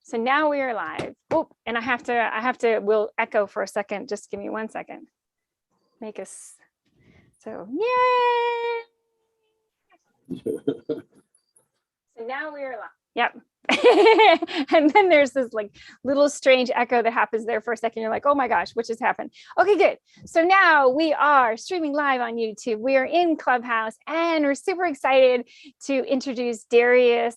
So now we are live. Oh, and I have to, we'll echo for a second. Just give me 1 second. Make us, so yay. So now we are live. Yep. And then there's this like little strange echo that happens there for a second. You're like, oh my gosh, what just happened? Okay, good. So now we are streaming live on YouTube. We are in Clubhouse and we're super excited to introduce Darius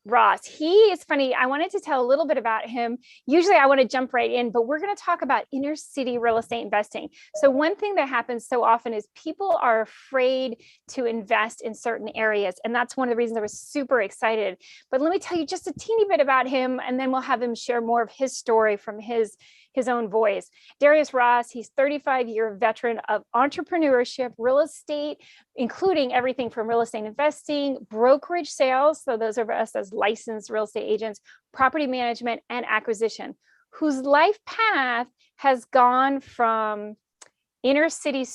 Ross. He is funny. I wanted to tell a little bit about him. Usually I want to jump right in, but we're going to talk about inner city real estate investing. So one thing that happens so often is people are afraid to invest in certain areas. And that's one of the reasons I was super excited. But let me tell you just a teeny bit about him, and then we'll have him share more of his story from his own voice. Darius Ross, he's 35-year veteran of entrepreneurship, real estate, including everything from real estate investing, brokerage sales, so those of us as licensed real estate agents, property management, and acquisition, whose life path has gone from inner city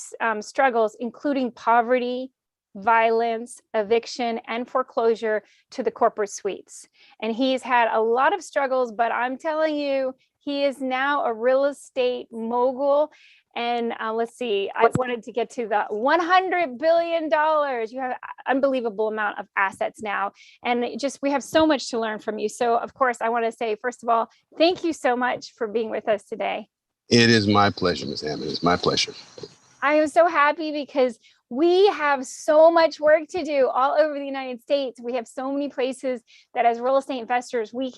struggles, including poverty, violence, eviction, and foreclosure, to the corporate suites. And he's had a lot of struggles, but I'm telling you, he is now a real estate mogul. And let's see, I wanted to get to the $100 billion. You have an unbelievable amount of assets now. And we have so much to learn from you. So of course, I want to say, first of all, thank you so much for being with us today. It is my pleasure, Ms. Hammond. It's my pleasure. I am so happy because we have so much work to do all over the United States. We have so many places that as real estate investors, we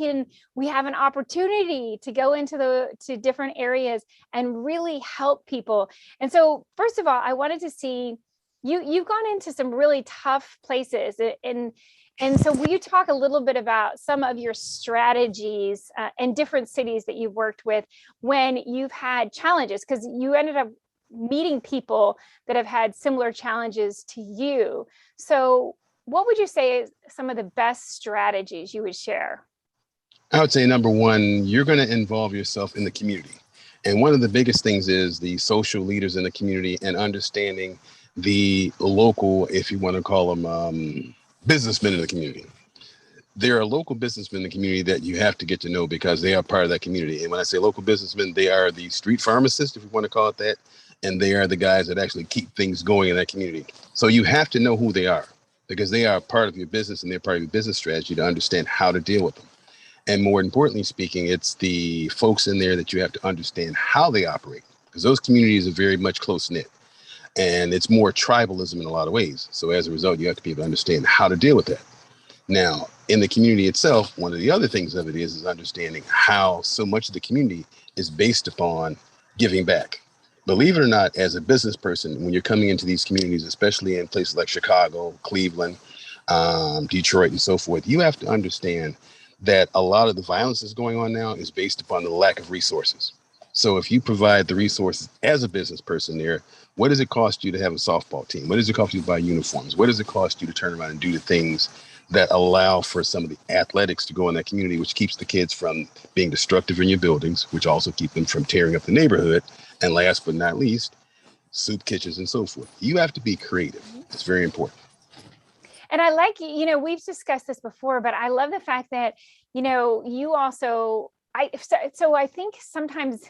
have an opportunity to go into different areas and really help people. And so first of all, I wanted to see, you've gone into some really tough places, and so will you talk a little bit about some of your strategies in different cities that you've worked with when you've had challenges? Because you ended up meeting people that have had similar challenges to you. So what would you say is some of the best strategies you would share? I would say, number one, you're going to involve yourself in the community. And one of the biggest things is the social leaders in the community and understanding the local, if you want to call them, businessmen in the community. There are local businessmen in the community that you have to get to know because they are part of that community. And when I say local businessmen, they are the street pharmacists, if you want to call it that. And they are the guys that actually keep things going in that community. So you have to know who they are because they are part of your business and they're part of your business strategy to understand how to deal with them. And more importantly speaking, it's the folks in there that you have to understand how they operate, because those communities are very much close knit and it's more tribalism in a lot of ways. So as a result, you have to be able to understand how to deal with that. Now, in the community itself, one of the other things of it is understanding how so much of the community is based upon giving back. Believe it or not, as a business person, when you're coming into these communities, especially in places like Chicago, Cleveland, Detroit, and so forth, you have to understand that a lot of the violence that's going on now is based upon the lack of resources. So if you provide the resources as a business person there, what does it cost you to have a softball team? What does it cost you to buy uniforms? What does it cost you to turn around and do the things that allow for some of the athletics to go in that community, which keeps the kids from being destructive in your buildings, which also keep them from tearing up the neighborhood? And last but not least, soup kitchens and so forth. You have to be creative. It's very important. And I like, we've discussed this before, but I love the fact that, you also, so I think sometimes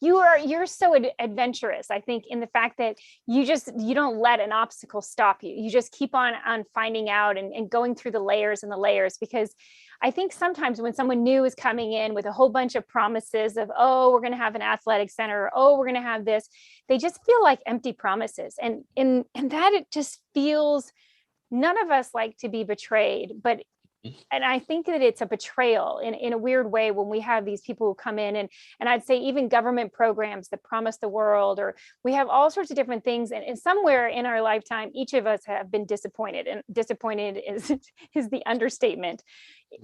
you're so adventurous, I think, in the fact that you don't let an obstacle stop you. You just keep on finding out and going through the layers and the layers, because I think sometimes when someone new is coming in with a whole bunch of promises of, oh, we're going to have an athletic center, or, oh, we're going to have this, they just feel like empty promises. And that it just feels, none of us like to be betrayed, and I think that it's a betrayal in a weird way when we have these people who come in and I'd say even government programs that promise the world, or we have all sorts of different things. And somewhere in our lifetime, each of us have been disappointed, and disappointed is the understatement.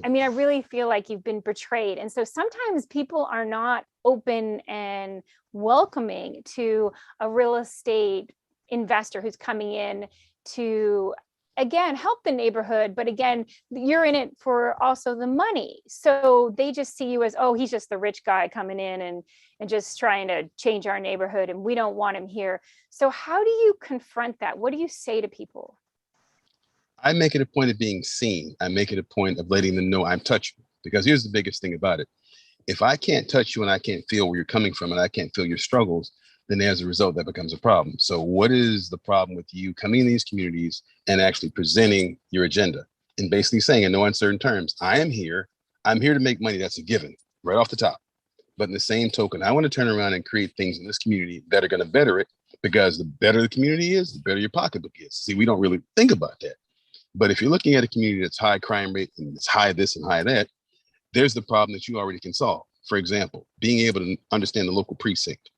I mean, I really feel like you've been betrayed. And so sometimes people are not open and welcoming to a real estate investor who's coming in to, again, help the neighborhood, but again, you're in it for also the money. So they just see you as, oh, he's just the rich guy coming in and just trying to change our neighborhood, and we don't want him here. So how do you confront that? What do you say to people? I make it a point of being seen. I make it a point of letting them know I'm touchable. Because here's the biggest thing about it. If I can't touch you and I can't feel where you're coming from and I can't feel your struggles, then as a result, that becomes a problem. So what is the problem with you coming in these communities and actually presenting your agenda and basically saying in no uncertain terms, I'm here to make money. That's a given right off the top. But in the same token, I want to turn around and create things in this community that are going to better it, because the better the community is, the better your pocketbook is. See, we don't really think about that. But if you're looking at a community that's high crime rate and it's high this and high that, there's the problem that you already can solve. For example, being able to understand the local precinct.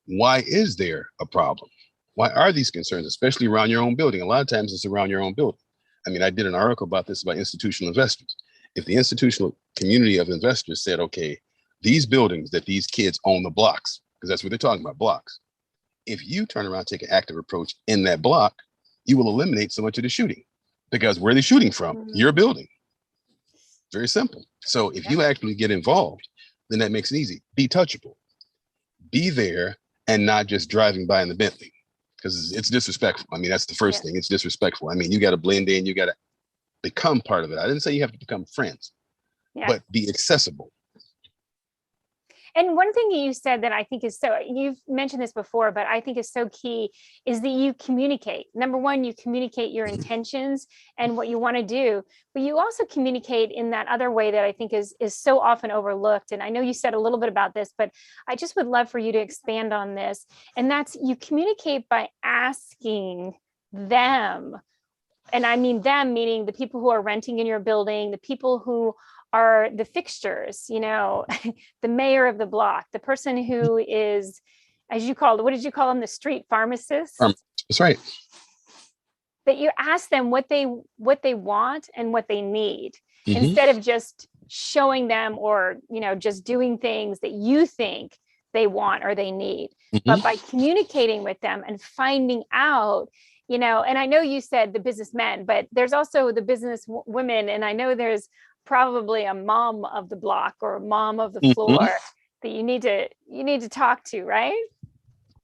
Why is there a problem? Why are these concerns, especially around your own building? A lot of times it's around your own building. I mean, I did an article about this about institutional investors. If the institutional community of investors said, okay, these buildings that these kids own the blocks, because that's what they're talking about, blocks. If you turn around and take an active approach in that block, you will eliminate so much of the shooting. Because where are they shooting from? Your building. Very simple. So if you actually get involved, then that makes it easy. Be touchable. Be there and not just driving by in the Bentley, because it's disrespectful. I mean, that's the first thing. It's disrespectful. I mean, you got to blend in. You got to become part of it. I didn't say you have to become friends, but be accessible. And one thing you said that I think is so, you've mentioned this before, but I think is so key is that you communicate. Number one, you communicate your intentions and what you want to do, but you also communicate in that other way that I think is so often overlooked. And I know you said a little bit about this, but I just would love for you to expand on this. And that's, you communicate by asking them. And I mean them, meaning the people who are renting in your building, the people who are the fixtures, you know, the mayor of the block, the person who is, as you called, what did you call them? The street pharmacist? That's right. That you ask them what they want and what they need, instead of just showing them or, you know, just doing things that you think they want or they need, but by communicating with them and finding out, you know, and I know you said the businessmen, but there's also the business women. And I know there's probably a mom of the block or a mom of the floor that you need to talk to, right?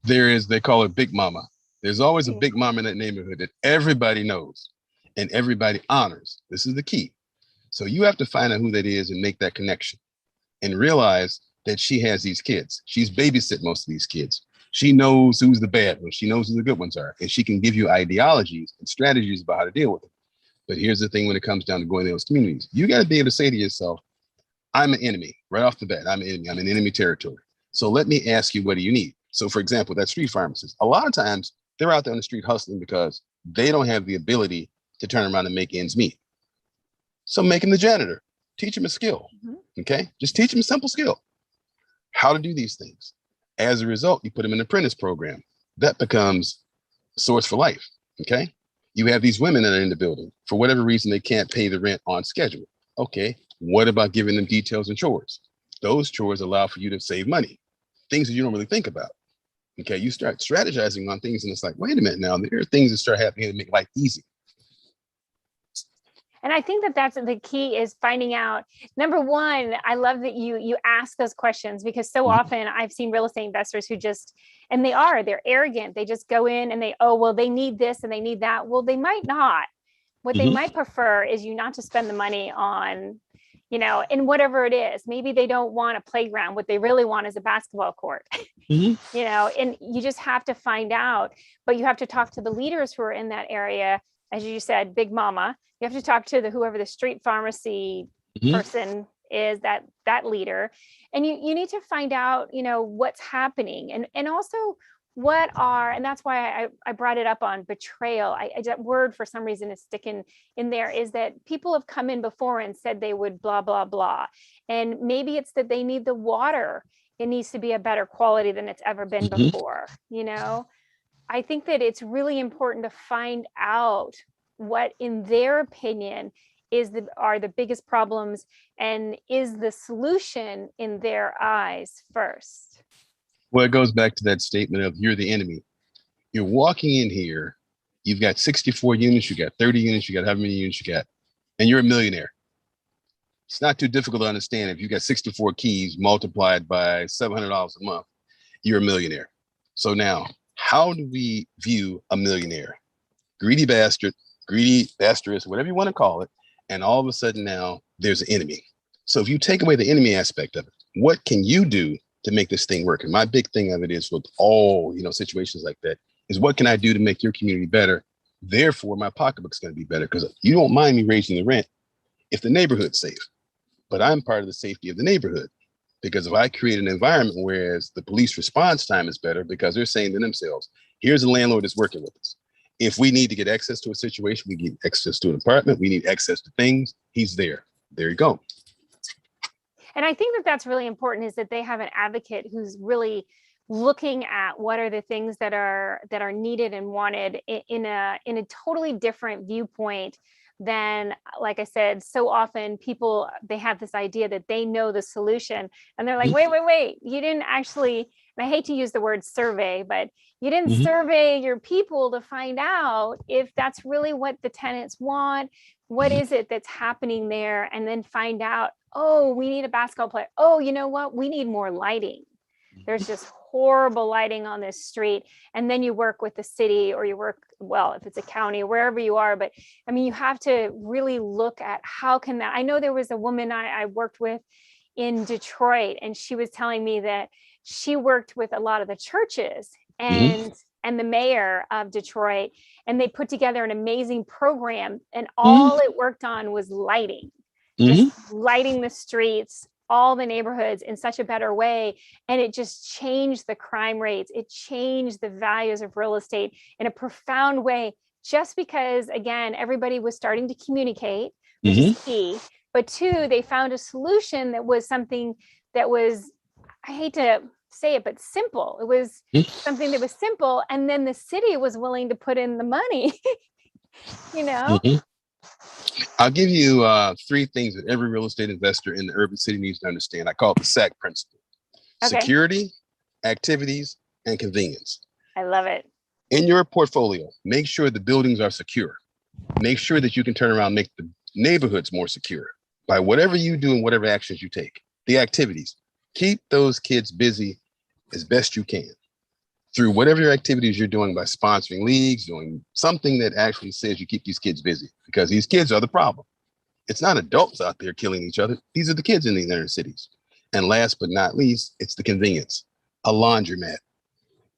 There is, they call her Big Mama. There's always a big mama in that neighborhood that everybody knows and everybody honors. This is the key. So you have to find out who that is and make that connection and realize that she has these kids. She's babysitting most of these kids. She knows who's the bad ones. She knows who the good ones are. And she can give you ideologies and strategies about how to deal with them. But here's the thing, when it comes down to going to those communities, you got to be able to say to yourself, I'm an enemy right off the bat. I'm an enemy. I'm in enemy territory. So let me ask you, what do you need? So for example, that street pharmacist, a lot of times they're out there on the street hustling because they don't have the ability to turn around and make ends meet. So make him the janitor, teach him a skill. Okay. Just teach him a simple skill, how to do these things. As a result, you put him in an apprentice program that becomes a source for life. Okay. You have these women that are in the building. For whatever reason, they can't pay the rent on schedule. Okay, what about giving them details and chores? Those chores allow for you to save money, things that you don't really think about. Okay, you start strategizing on things and it's like, wait a minute now, there are things that start happening to make life easy. And I think that that's the key, is finding out. Number one, I love that you ask those questions, because so often I've seen real estate investors who just, and they're arrogant. They just go in and they need this and they need that. Well, they might not. What they might prefer is you not to spend the money on, you know, in whatever it is. Maybe they don't want a playground. What they really want is a basketball court, you know, and you just have to find out, but you have to talk to the leaders who are in that area. As you said, Big Mama, you have to talk to whoever the street pharmacy person is, that leader. And you need to find out, you know, what's happening, and also and that's why I brought it up on betrayal. That word for some reason is sticking in there, is that people have come in before and said they would blah, blah, blah. And maybe it's that they need the water. It needs to be a better quality than it's ever been before, you know? I think that it's really important to find out what, in their opinion, are the biggest problems, and is the solution in their eyes first. Well, it goes back to that statement of, you're the enemy. You're walking in here, you've got 64 units, you got 30 units, you got however many units you got, and you're a millionaire. It's not too difficult to understand. If you got 64 keys multiplied by $700 a month, you're a millionaire. So now, how do we view a millionaire? Greedy bastard, greedy bastardess, whatever you want to call it. And all of a sudden now there's an enemy. So if you take away the enemy aspect of it, what can you do to make this thing work? And my big thing of it is with all, situations like that is what can I do to make your community better? Therefore, my pocketbook's going to be better because you don't mind me raising the rent if the neighborhood's safe, but I'm part of the safety of the neighborhood. Because if I create an environment whereas the police response time is better because they're saying to themselves, here's a landlord that's working with us. If we need to get access to a situation, we get access to an apartment, we need access to things, he's there. There you go. And I think that that's really important, is that they have an advocate who's really looking at what are the things that are needed and wanted in a totally different viewpoint than, like I said, so often people, they have this idea that they know the solution and they're like, wait, you didn't actually, and I hate to use the word survey, but you didn't survey your people to find out if that's really what the tenants want. What is it that's happening there? And then find out, oh, we need a basketball player. Oh, you know what? We need more lighting. There's just horrible lighting on this street. And then you work with the city, or you work, well, if it's a county, wherever you are. But I mean, you have to really look at how can that, I know there was a woman I worked with in Detroit, and she was telling me that she worked with a lot of the churches and the mayor of Detroit, and they put together an amazing program, and all it worked on was lighting, just lighting the streets, all the neighborhoods in such a better way. And it just changed the crime rates. It changed the values of real estate in a profound way, just because, again, everybody was starting to communicate, which is key. But two, they found a solution that was something that was, I hate to say it, but simple. It was something that was simple. And then the city was willing to put in the money, I'll give you 3 things that every real estate investor in the urban city needs to understand. I call it the SAC principle. Okay. Security, activities, and convenience. I love it. In your portfolio, make sure the buildings are secure. Make sure that you can turn around and make the neighborhoods more secure by whatever you do and whatever actions you take. The activities, keep those kids busy as best you can through whatever your activities you're doing, by sponsoring leagues, doing something that actually says you keep these kids busy, because these kids are the problem. It's not adults out there killing each other. These are the kids in the inner cities. And last but not least, it's the convenience. A laundromat.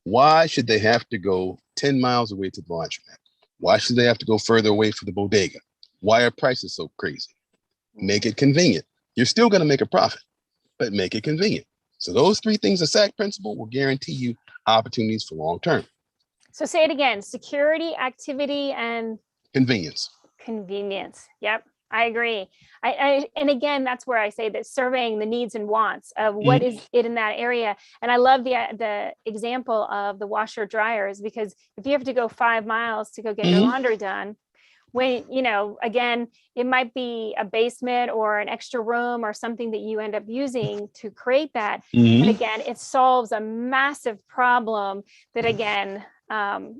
Why should they have to go 10 miles away to the laundromat? Why should they have to go further away for the bodega? Why are prices so crazy? Make it convenient. You're still going to make a profit, but make it convenient. So those 3 things, the SAC principle, will guarantee you opportunities for long term. So say it again: security, activity, and convenience. Convenience. Yep, I agree. And again, that's where I say that surveying the needs and wants of what is it in that area. And I love the example of the washer dryers, because if you have to go 5 miles to go get your laundry done, when, again, it might be a basement or an extra room or something that you end up using to create that. But again, it solves a massive problem that, again,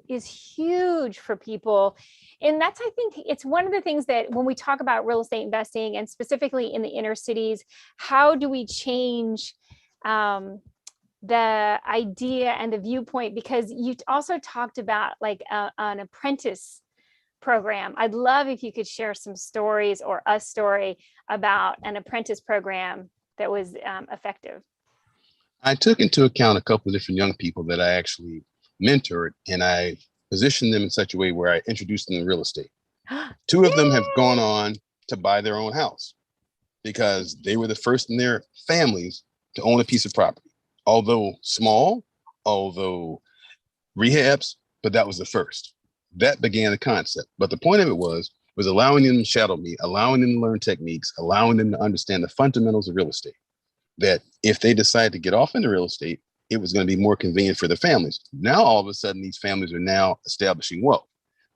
is huge for people. And that's, I think, it's one of the things that when we talk about real estate investing, and specifically in the inner cities, how do we change the idea and the viewpoint? Because you also talked about like an apprentice program. I'd love if you could share some stories or a story about an apprentice program that was effective. I took into account a couple of different young people that I actually mentored, and I positioned them in such a way where I introduced them to real estate. 2 of them have gone on to buy their own house because they were the first in their families to own a piece of property, although small, although rehabs, but that was the first. That began the concept. But the point of it was allowing them to shadow me, allowing them to learn techniques, allowing them to understand the fundamentals of real estate. That if they decide to get off into real estate, it was going to be more convenient for their families. Now, all of a sudden, these families are now establishing wealth,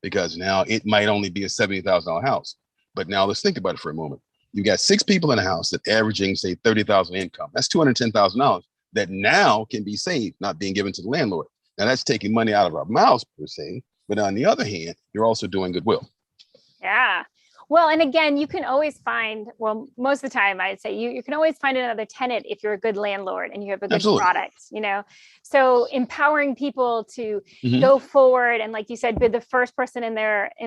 because now it might only be a $70,000 house. But now let's think about it for a moment. You got 6 people in a house that averaging, say, $30,000 income. That's $210,000 that now can be saved, not being given to the landlord. Now that's taking money out of our mouths per se, but on the other hand, you're also doing goodwill. Yeah. Well, and again, you can always find, well, most of the time I'd say you can always find another tenant if you're a good landlord and you have a good product, So empowering people to go forward and, like you said, be the first person in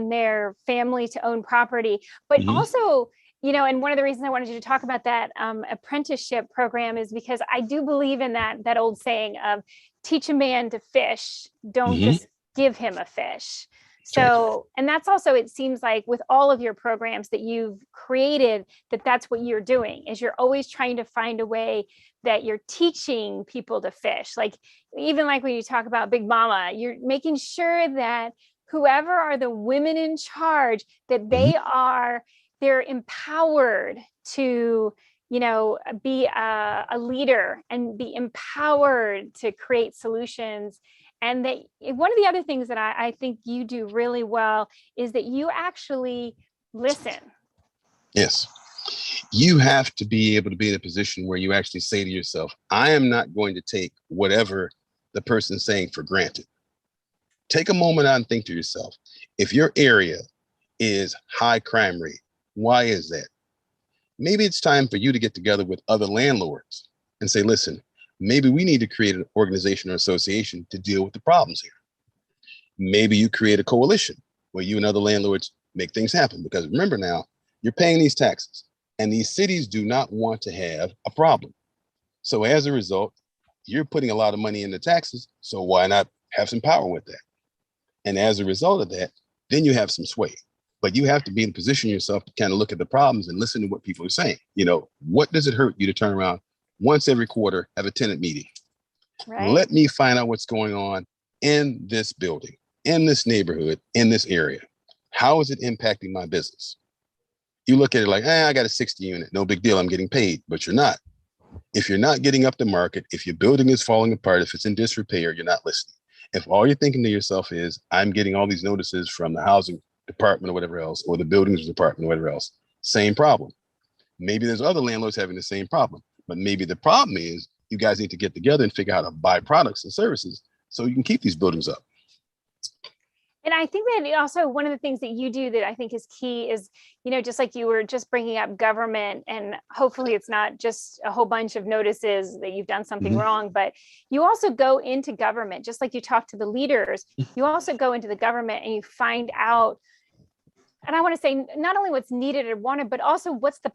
their family to own property, but also and one of the reasons I wanted you to talk about that apprenticeship program is because I do believe in that old saying of teach a man to fish, don't just give him a fish. So, and that's also, it seems like with all of your programs that you've created, that's what you're doing, is you're always trying to find a way that you're teaching people to fish. Like, even like when you talk about Big Mama, you're making sure that whoever are the women in charge, that they're empowered to, be a leader and be empowered to create solutions. And that one of the other things that I think you do really well is that you actually listen. Yes. You have to be able to be in a position where you actually say to yourself, I am not going to take whatever the person's saying for granted. Take a moment out and think to yourself, if your area is high crime rate, why is that? Maybe it's time for you to get together with other landlords and say, listen, maybe we need to create an organization or association to deal with the problems here. Maybe you create a coalition where you and other landlords make things happen. Because remember now, you're paying these taxes and these cities do not want to have a problem. So as a result, you're putting a lot of money into taxes. So why not have some power with that? And as a result of that, then you have some sway. But you have to be in position yourself to kind of look at the problems and listen to what people are saying. What does it hurt you to turn around once every quarter, have a tenant meeting? Right. Let me find out what's going on in this building, in this neighborhood, in this area. How is it impacting my business? You look at it like, I got a 60 unit, no big deal, I'm getting paid, but you're not. If you're not getting up to market, if your building is falling apart, if it's in disrepair, you're not listening. If all you're thinking to yourself is, I'm getting all these notices from the housing department or whatever else, or the buildings department or whatever else, same problem. Maybe there's other landlords having the same problem, but maybe the problem is you guys need to get together and figure out how to buy products and services so you can keep these buildings up. And I think that also one of the things that you do that I think is key is, just like you were just bringing up government, and hopefully it's not just a whole bunch of notices that you've done something wrong, but you also go into government, just like you talk to the leaders, you also go into the government and you find out, and I want to say not only what's needed or wanted, but also what's the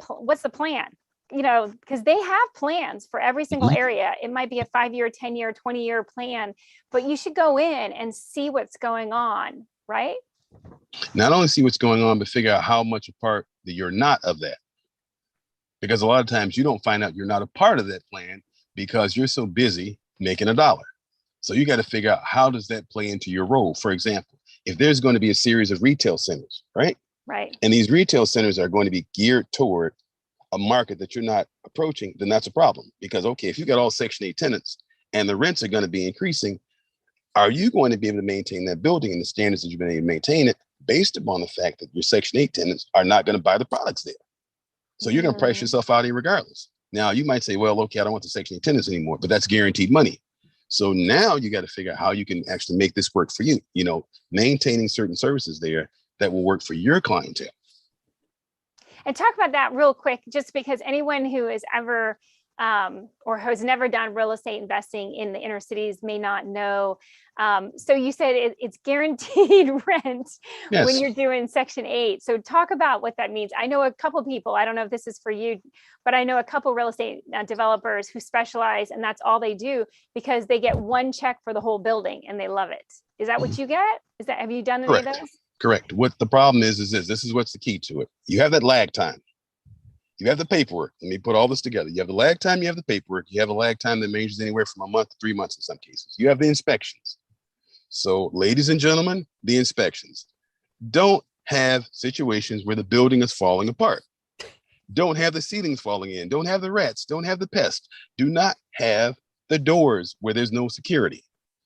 plan, because they have plans for every single area. It might be a 5-year, 10-year, 20-year plan, but you should go in and see what's going on, right? Not only see what's going on, but figure out how much a part that you're not of that. Because a lot of times you don't find out you're not a part of that plan because you're so busy making a dollar. So you got to figure out, how does that play into your role? For example, if there's going to be a series of retail centers, right? Right. And these retail centers are going to be geared toward a market that you're not approaching, then that's a problem. Because, okay, if you got all Section 8 tenants and the rents are going to be increasing, are you going to be able to maintain that building and the standards that you've been able to maintain it based upon the fact that your Section 8 tenants are not going to buy the products there? So you're going to price yourself out here regardless. Now, you might say, well, okay, I don't want the Section 8 tenants anymore, but that's guaranteed money. So now you got to figure out how you can actually make this work for you, maintaining certain services there that will work for your clientele. And talk about that real quick, just because anyone who has ever or has never done real estate investing in the inner cities may not know. So you said it's guaranteed rent when you're doing Section 8. So talk about what that means. I know a couple people, I don't know if this is for you, but I know a couple real estate developers who specialize, and that's all they do, because they get one check for the whole building and they love it. Is that what you get? Have you done any of those? Correct. What the problem is this is what's the key to it. You have that lag time. You have the paperwork. Let me put all this together. You have the lag time, you have the paperwork, you have a lag time that ranges anywhere from a month to 3 months in some cases. You have the inspections. So, ladies and gentlemen, the inspections. Don't have situations where the building is falling apart. Don't have the ceilings falling in. Don't have the rats. Don't have the pests. Do not have the doors where there's no security.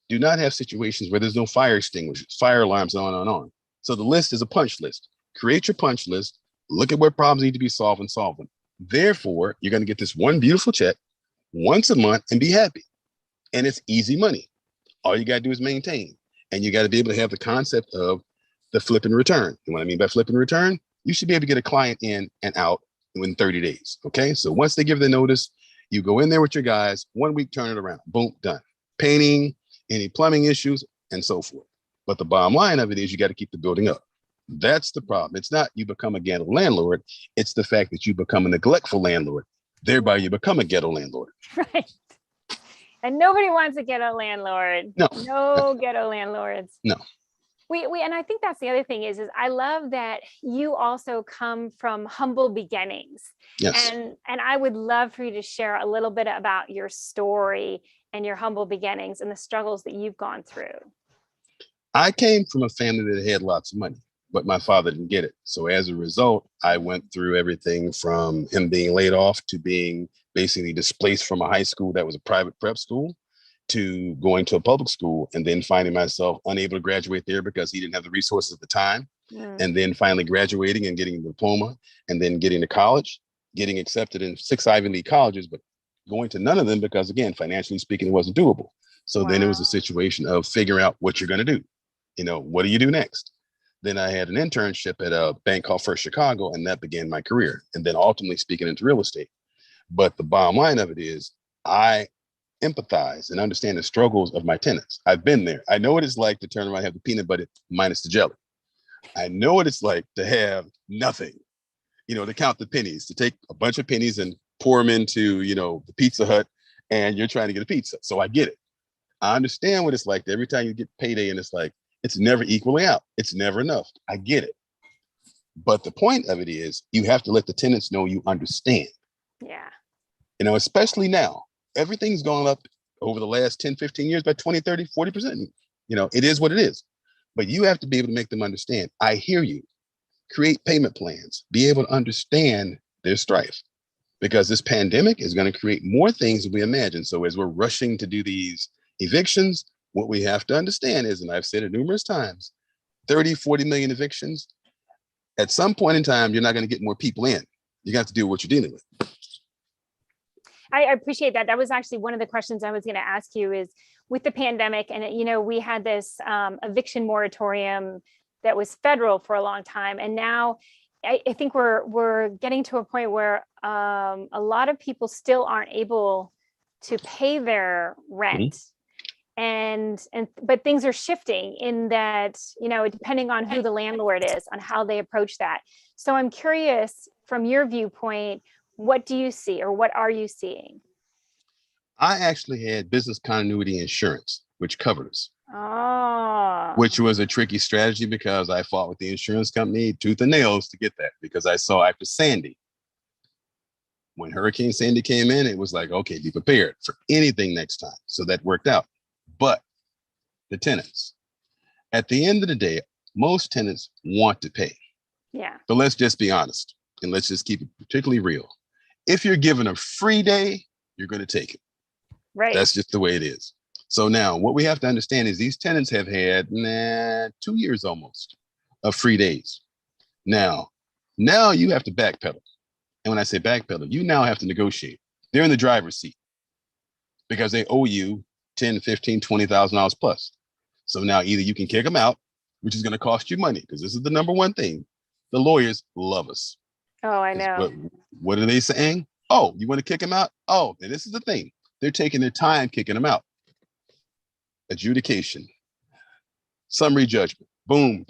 Do not have situations where there's no fire extinguishers, fire alarms, on and on. So the list is a punch list. Create your punch list. Look at what problems need to be solved and solve them. Therefore, you're going to get this one beautiful check once a month and be happy. And it's easy money. All you got to do is maintain. And you got to be able to have the concept of the flip and return. And what I mean by flip and return, you should be able to get a client in and out within 30 days. Okay. So once they give the notice, you go in there with your guys, 1 week, turn it around. Boom, done. Painting, any plumbing issues, and so forth. But the bottom line of it is you got to keep the building up. That's the problem. It's not you become a ghetto landlord. It's the fact that you become a neglectful landlord. Thereby, you become a ghetto landlord. Right. And nobody wants a ghetto landlord. No. No ghetto landlords. No. We and I think that's the other thing is I love that you also come from humble beginnings. Yes. And I would love for you to share a little bit about your story and your humble beginnings and the struggles that you've gone through. I came from a family that had lots of money, but my father didn't get it. So as a result, I went through everything from him being laid off to being basically displaced from a high school that was a private prep school to going to a public school and then finding myself unable to graduate there because he didn't have the resources at the time. And then finally graduating and getting a diploma and then getting to college, getting accepted in 6 Ivy League colleges, but going to none of them because, again, financially speaking, it wasn't doable. So then it was a situation of figuring out what you're going to do. What do you do next? Then I had an internship at a bank called First Chicago, and that began my career. And then ultimately speaking into real estate. But the bottom line of it is I empathize and understand the struggles of my tenants. I've been there. I know what it's like to turn around and have the peanut butter minus the jelly. I know what it's like to have nothing, to count the pennies, to take a bunch of pennies and pour them into, the Pizza Hut, and you're trying to get a pizza. So I get it. I understand what it's like to every time you get payday and it's like, it's never equally out. It's never enough. I get it. But the point of it is you have to let the tenants know you understand. Yeah. Especially now, everything's gone up over the last 10, 15 years by 20, 30, 40%. It is what it is. But you have to be able to make them understand. I hear you. Create payment plans. Be able to understand their strife. Because this pandemic is going to create more things than we imagine. So as we're rushing to do these evictions, what we have to understand is, and I've said it numerous times, 30, 40 million evictions. At some point in time, you're not going to get more people in. You have to deal with what you're dealing with. I appreciate that. That was actually one of the questions I was going to ask you is with the pandemic and, we had this eviction moratorium that was federal for a long time. And now I think we're getting to a point where a lot of people still aren't able to pay their rent. But things are shifting in that, depending on who the landlord is, on how they approach that. So I'm curious from your viewpoint, what do you see or what are you seeing? I actually had business continuity insurance, which covered us. Oh. Which was a tricky strategy because I fought with the insurance company tooth and nails to get that because I saw after Sandy, when Hurricane Sandy came in, it was like, okay, be prepared for anything next time. So that worked out. But the tenants, at the end of the day, most tenants want to pay. Yeah. But let's just be honest and let's just keep it particularly real. If you're given a free day, you're going to take it. Right. That's just the way it is. So now what we have to understand is these tenants have had 2 years almost of free days. Now you have to backpedal. And when I say backpedal, you now have to negotiate. They're in the driver's seat because they owe you $10, $15, $20,000 plus. So now either you can kick them out, which is going to cost you money because this is the number one thing. The lawyers love us. Oh, I know. What are they saying? Oh, you want to kick them out? Oh, and this is the thing. They're taking their time kicking them out. Adjudication, summary judgment, boom,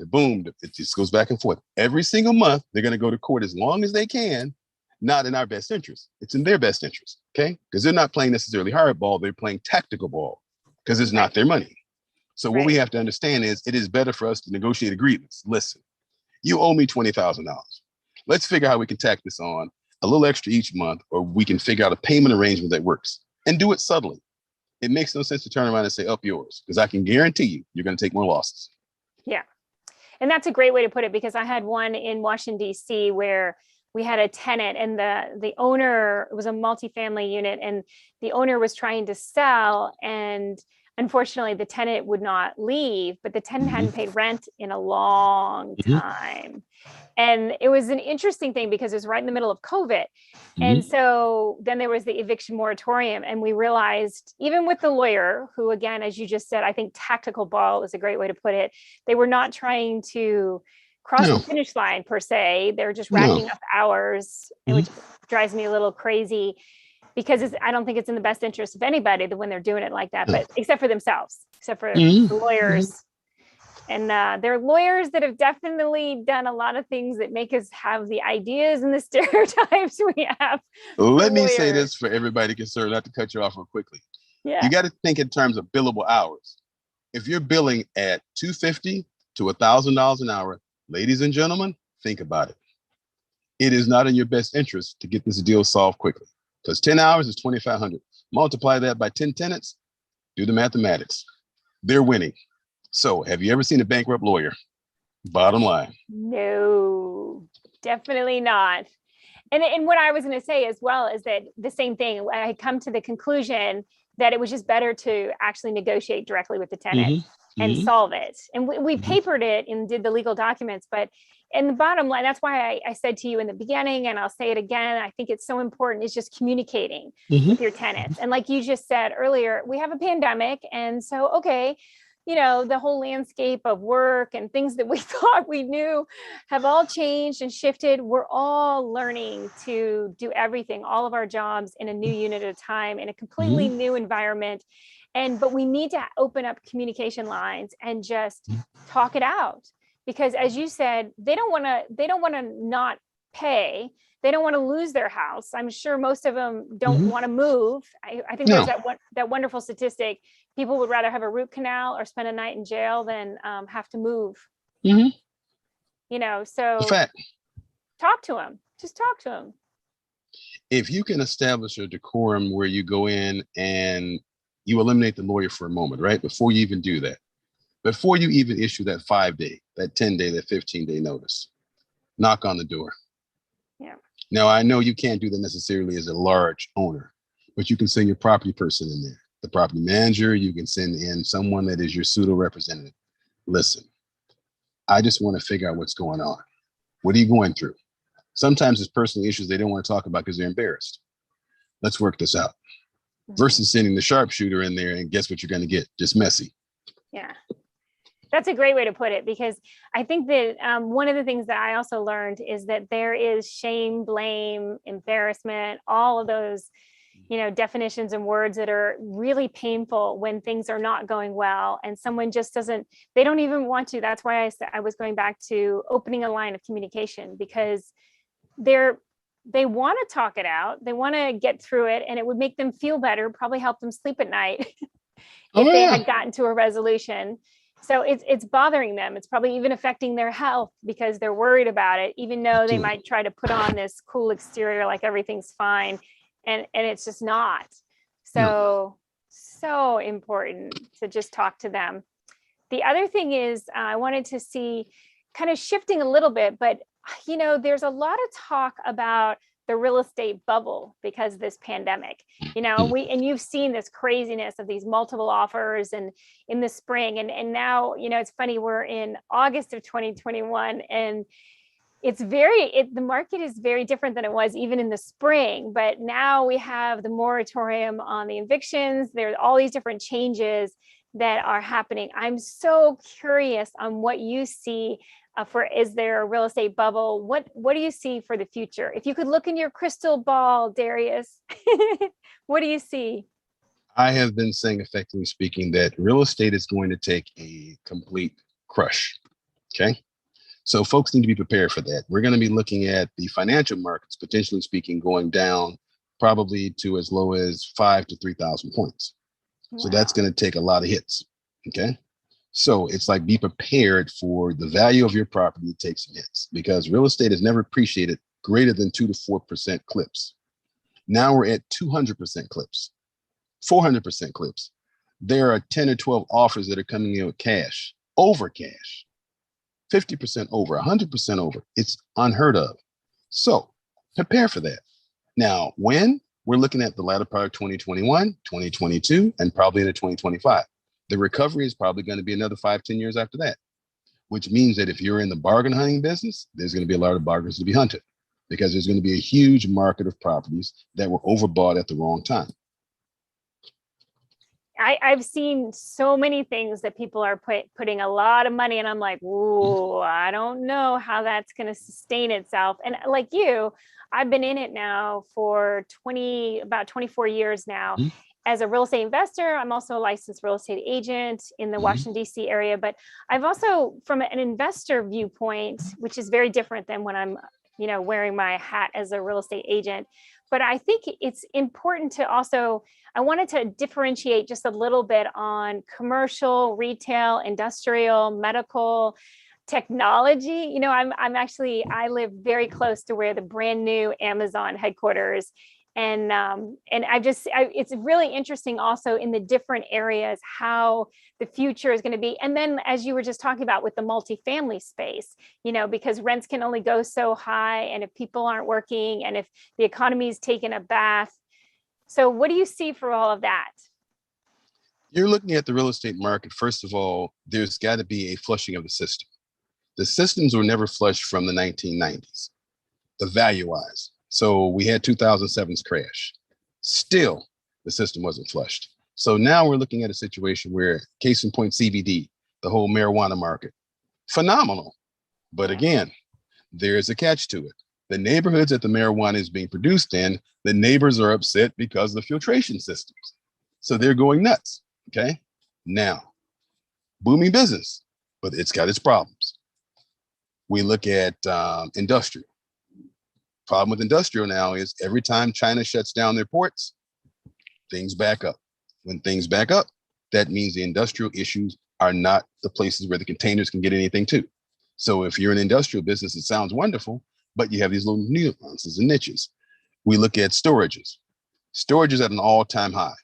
it just goes back and forth. Every single month, they're going to go to court as long as they can, not in our best interest. It's in their best interest, okay? Because they're not playing necessarily hardball, they're playing tactical ball because it's not their money. So what we have to understand is it is better for us to negotiate agreements. Listen, you owe me $20,000. Let's figure out how we can tack this on a little extra each month, or we can figure out a payment arrangement that works and do it subtly. It makes no sense to turn around and say, up yours, because I can guarantee you're going to take more losses. Yeah. And that's a great way to put it, because I had one in Washington, D.C. where we had a tenant and the owner, it was a multifamily unit, and the owner was trying to sell. And unfortunately, the tenant would not leave, but the tenant hadn't paid rent in a long time. And it was an interesting thing because it was right in the middle of COVID. And so then there was the eviction moratorium, and we realized, even with the lawyer, who, again, as you just said, I think tactical ball is a great way to put it. They were not trying to cross the finish line per se. They're just racking up hours, which drives me a little crazy because I don't think it's in the best interest of anybody when they're doing it like that, but except for themselves, except for the lawyers. there are lawyers that have definitely done a lot of things that make us have the ideas and the stereotypes we have. Let me say this for everybody concerned, not to cut you off real quickly. Yeah. You got to think in terms of billable hours. If you're billing at $250 to $1,000 an hour, ladies and gentlemen, think about it. It is not in your best interest to get this deal solved quickly, because 10 hours is 2,500. Multiply that by 10 tenants, do the mathematics. They're winning. So have you ever seen a bankrupt lawyer? Bottom line. No, definitely not. And what I was going to say as well is that the same thing, I had come to the conclusion that it was just better to actually negotiate directly with the tenant and solve it. And we papered it and did the legal documents, but in the bottom line, that's why I said to you in the beginning, and I'll say it again, I think it's so important, is just communicating with your tenants. And like you just said earlier, we have a pandemic. And so, okay, the whole landscape of work and things that we thought we knew have all changed and shifted. We're all learning to do everything, all of our jobs in a new unit at a time, in a completely new environment. But we need to open up communication lines and just talk it out. Because as you said, they don't want to not pay. They don't want to lose their house. I'm sure most of them don't want to move. I think there's that wonderful statistic. People would rather have a root canal or spend a night in jail than have to move. So talk to them. Just talk to them. If you can establish a decorum where you go in and you eliminate the lawyer for a moment, right? Before you even do that, before you even issue that 5-day, that 10-day, that 15-day notice, knock on the door. Yeah. Now, I know you can't do that necessarily as a large owner, but you can send your property person in there, the property manager. You can send in someone that is your pseudo representative. Listen, I just want to figure out what's going on. What are you going through? Sometimes it's personal issues they don't want to talk about because they're embarrassed. Let's work this out. Versus sending the sharpshooter in there and guess what you're going to get? Just messy. Yeah. That's a great way to put it, because I think that one of the things that I also learned is that there is shame, blame, embarrassment, all of those, definitions and words that are really painful when things are not going well. And someone just they don't even want to. That's why I was going back to opening a line of communication, because they want to talk it out. They want to get through it, and it would make them feel better, probably help them sleep at night if they had gotten to a resolution. So it's bothering them. It's probably even affecting their health because they're worried about it, even though they might try to put on this cool exterior like everything's fine, and it's just not. So important to just talk to them. The other thing is I wanted to see, kind of shifting a little bit, but there's a lot of talk about the real estate bubble because of this pandemic, and you've seen this craziness of these multiple offers and in the spring. And now, it's funny, we're in August of 2021 and the market is very different than it was even in the spring. But now we have the moratorium on the evictions. There's all these different changes that are happening. I'm so curious on what you see is there a real estate bubble? What do you see for the future? If you could look in your crystal ball, Darius, what do you see? I have been saying, effectively speaking, that real estate is going to take a complete crush. Okay. So folks need to be prepared for that. We're going to be looking at the financial markets, potentially speaking, going down probably to as low as 5,000 to 3,000 points. Wow. So that's going to take a lot of hits. Okay. So it's like, be prepared for the value of your property to take some hits, because real estate has never appreciated greater than 2 to 4% clips. Now we're at 200% clips, 400% clips. There are 10 or 12 offers that are coming in with cash, over cash, 50% over, 100% over. It's unheard of. So prepare for that. Now, when we're looking at the latter part of 2021, 2022, and probably into 2025. The recovery is probably going to be another 5-10 years after that, which means that if you're in the bargain hunting business, there's going to be a lot of bargains to be hunted, because there's going to be a huge market of properties that were overbought at the wrong time. I've seen so many things that people are putting a lot of money, and I'm like, ooh, I don't know how that's going to sustain itself. And like you, I've been in it now for about 24 years now. as a real estate investor, I'm also a licensed real estate agent in the Washington, D.C. area. But I've also, from an investor viewpoint, which is very different than when I'm, wearing my hat as a real estate agent. But I think it's important to also, I wanted to differentiate just a little bit on commercial, retail, industrial, medical, technology. I live very close to where the brand new Amazon headquarters, and it's really interesting also in the different areas how the future is going to be. And then, as you were just talking about with the multifamily space, because rents can only go so high, and if people aren't working, and if the economy is taking a bath. So what do you see for all of that? You're looking at the real estate market. First of all, there's got to be a flushing of the system. The systems were never flushed from the 1990s, the value-wise. So we had 2007's crash. Still, the system wasn't flushed. So now we're looking at a situation where, case in point, CBD, the whole marijuana market, phenomenal. But again, there's a catch to it. The neighborhoods that the marijuana is being produced in, the neighbors are upset because of the filtration systems. So they're going nuts, okay? Now, booming business, but it's got its problems. We look at industrial. Problem with industrial now is every time China shuts down their ports, things back up. When things back up, that means the industrial issues are not the places where the containers can get anything to. So if you're an industrial business, it sounds wonderful, but you have these little nuances and niches. We look at storages. Storage is at an all-time high.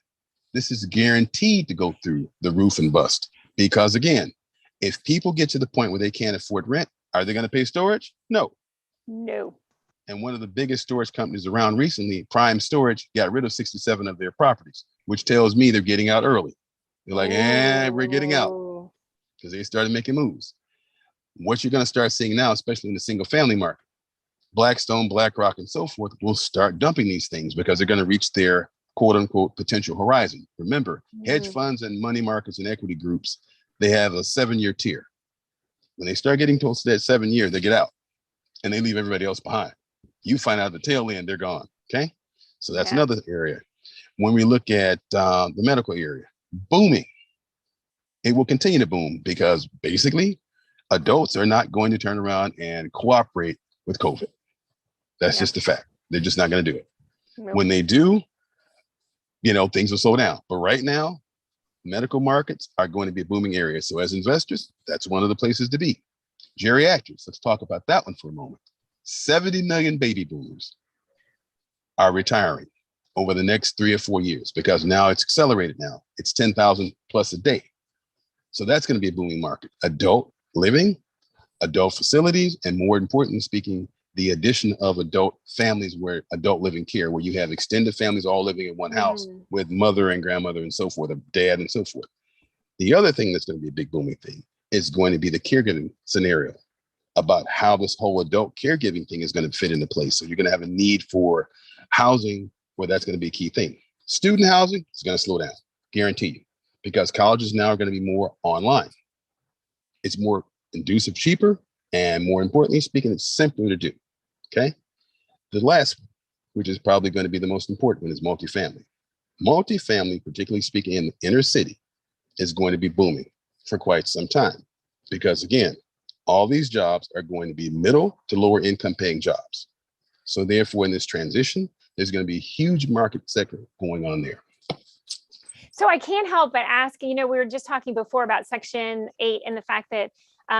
This is guaranteed to go through the roof and bust because, again, if people get to the point where they can't afford rent, are they going to pay storage? No. And one of the biggest storage companies around recently, Prime Storage, got rid of 67 of their properties, which tells me they're getting out early. They're like, we're getting out because they started making moves. What you're going to start seeing now, especially in the single family market, Blackstone, BlackRock, and so forth will start dumping these things because they're going to reach their quote unquote potential horizon. Remember, hedge funds and money markets and equity groups, they have a 7-year tier. When they start getting close to that 7 year, they get out and they leave everybody else behind. You find out at the tail end, they're gone. Okay. So that's another area. When we look at the medical area, booming, it will continue to boom because basically adults are not going to turn around and cooperate with COVID. That's just a fact. They're just not going to do it. When they do, things will slow down. But right now, medical markets are going to be a booming area. So as investors, that's one of the places to be. Geriatrics, let's talk about that one for a moment. 70 million baby boomers are retiring over the next 3 or 4 years because now it's accelerated now. It's 10,000 plus a day. So that's going to be a booming market. Adult living, adult facilities, and more importantly speaking, the addition of adult families where adult living care, where you have extended families all living in one house with mother and grandmother and so forth, dad and so forth. The other thing that's going to be a big booming thing is going to be the caregiving scenario about how this whole adult caregiving thing is going to fit into place. So you're going to have a need for housing where that's going to be a key thing. Student housing is going to slow down, guarantee you, because colleges now are going to be more online. It's more conducive, cheaper, and more importantly speaking, it's simpler to do. Okay. The last one, which is probably going to be the most important one, is multifamily. Multifamily, particularly speaking in the inner city, is going to be booming for quite some time because, again, all these jobs are going to be middle to lower income paying jobs. So therefore, in this transition, there's going to be a huge market sector going on there. So I can't help but ask, we were just talking before about Section 8 and the fact that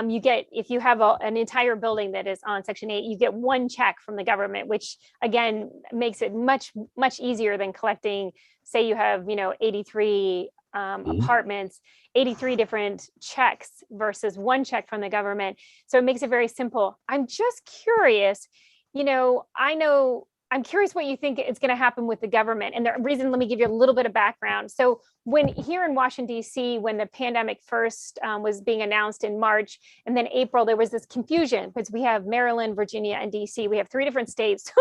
you get, if you have an entire building that is on Section 8, you get one check from the government, which again makes it much, much easier than collecting, say you have, 83 apartments, 83 different checks versus one check from the government. So it makes it very simple. I'm just curious, I'm curious what you think is going to happen with the government. And the reason, let me give you a little bit of background. So when here in Washington, D.C., when the pandemic first was being announced in March, and then April, there was this confusion because we have Maryland, Virginia, and D.C. We have 3 different states,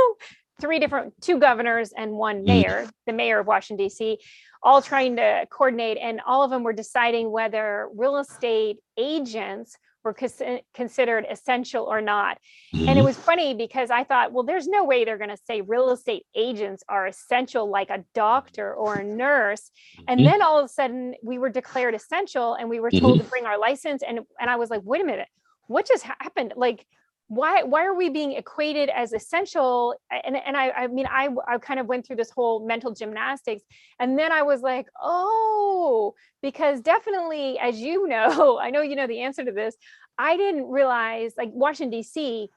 2 governors and 1 mayor, the mayor of Washington, D.C., all trying to coordinate. And all of them were deciding whether real estate agents were considered essential or not. And it was funny because I thought, well, there's no way they're going to say real estate agents are essential like a doctor or a nurse. And then all of a sudden we were declared essential and we were told to bring our license. And I was like, wait a minute, what just happened? Like, why are we being equated as essential? And I mean, I kind of went through this whole mental gymnastics. And then I was like, oh, because definitely, as you know, I know you know the answer to this. I didn't realize, like Washington, D.C.,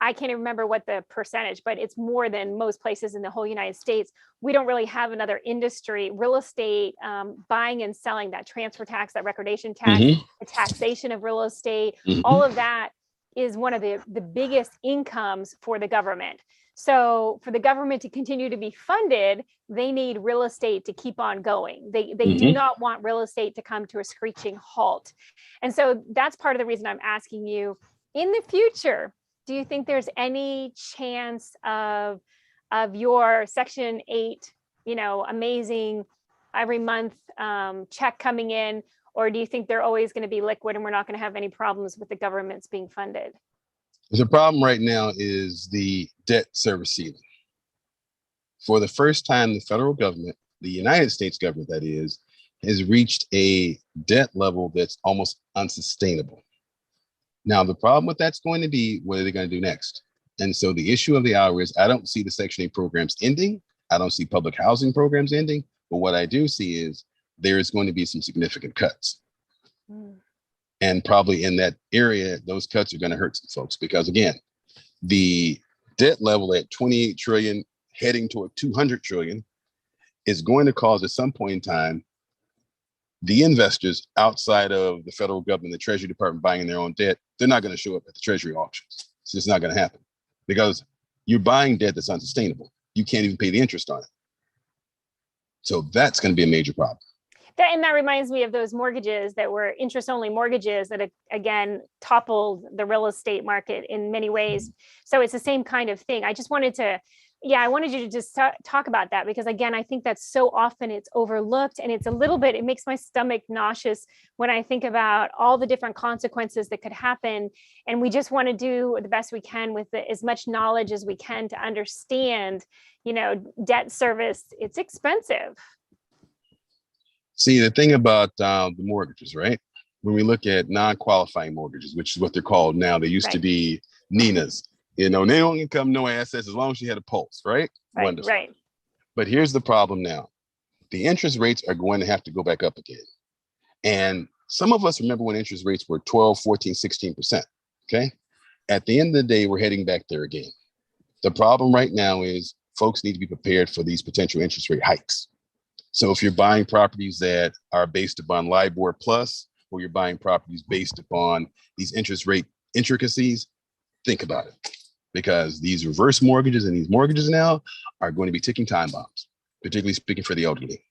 I can't even remember what the percentage, but it's more than most places in the whole United States. We don't really have another industry, real estate, buying and selling, that transfer tax, that recordation tax, the taxation of real estate, all of that is one of the biggest incomes for the government. So for the government to continue to be funded, they need real estate to keep on going. They do not want real estate to come to a screeching halt. And so that's part of the reason I'm asking you, in the future, do you think there's any chance of your Section 8, amazing every month check coming in? Or do you think they're always going to be liquid and we're not going to have any problems with the governments being funded? The problem right now is the debt service ceiling. For the first time, the federal government, the United States government, that is, has reached a debt level that's almost unsustainable. Now, the problem with that's going to be, what are they going to do next? And so the issue of the hour is, I don't see the Section 8 programs ending. I don't see public housing programs ending. But what I do see is there is going to be some significant cuts. And probably in that area, those cuts are going to hurt some folks because, again, the debt level at 28 trillion heading toward 200 trillion is going to cause at some point in time the investors outside of the federal government, the Treasury Department buying their own debt, they're not going to show up at the Treasury auctions. It's just not going to happen because you're buying debt that's unsustainable. You can't even pay the interest on it. So that's going to be a major problem. And that reminds me of those mortgages that were interest-only mortgages that, again, toppled the real estate market in many ways. So it's the same kind of thing. I just wanted to, I wanted you to just talk about that because, again, I think that so often it's overlooked and it's a little bit, it makes my stomach nauseous when I think about all the different consequences that could happen. And we just want to do the best we can with as much knowledge as we can to understand, debt service, it's expensive. See, the thing about the mortgages, right? When we look at non-qualifying mortgages, which is what they're called now, they used to be Nina's, no income, no assets, as long as you had a pulse, right? Wonderful. Right. But here's the problem now. The interest rates are going to have to go back up again. And some of us remember when interest rates were 12, 14, 16%, okay? At the end of the day, we're heading back there again. The problem right now is folks need to be prepared for these potential interest rate hikes. So if you're buying properties that are based upon LIBOR plus, or you're buying properties based upon these interest rate intricacies, think about it. Because these reverse mortgages and these mortgages now are going to be ticking time bombs, particularly speaking for the elderly.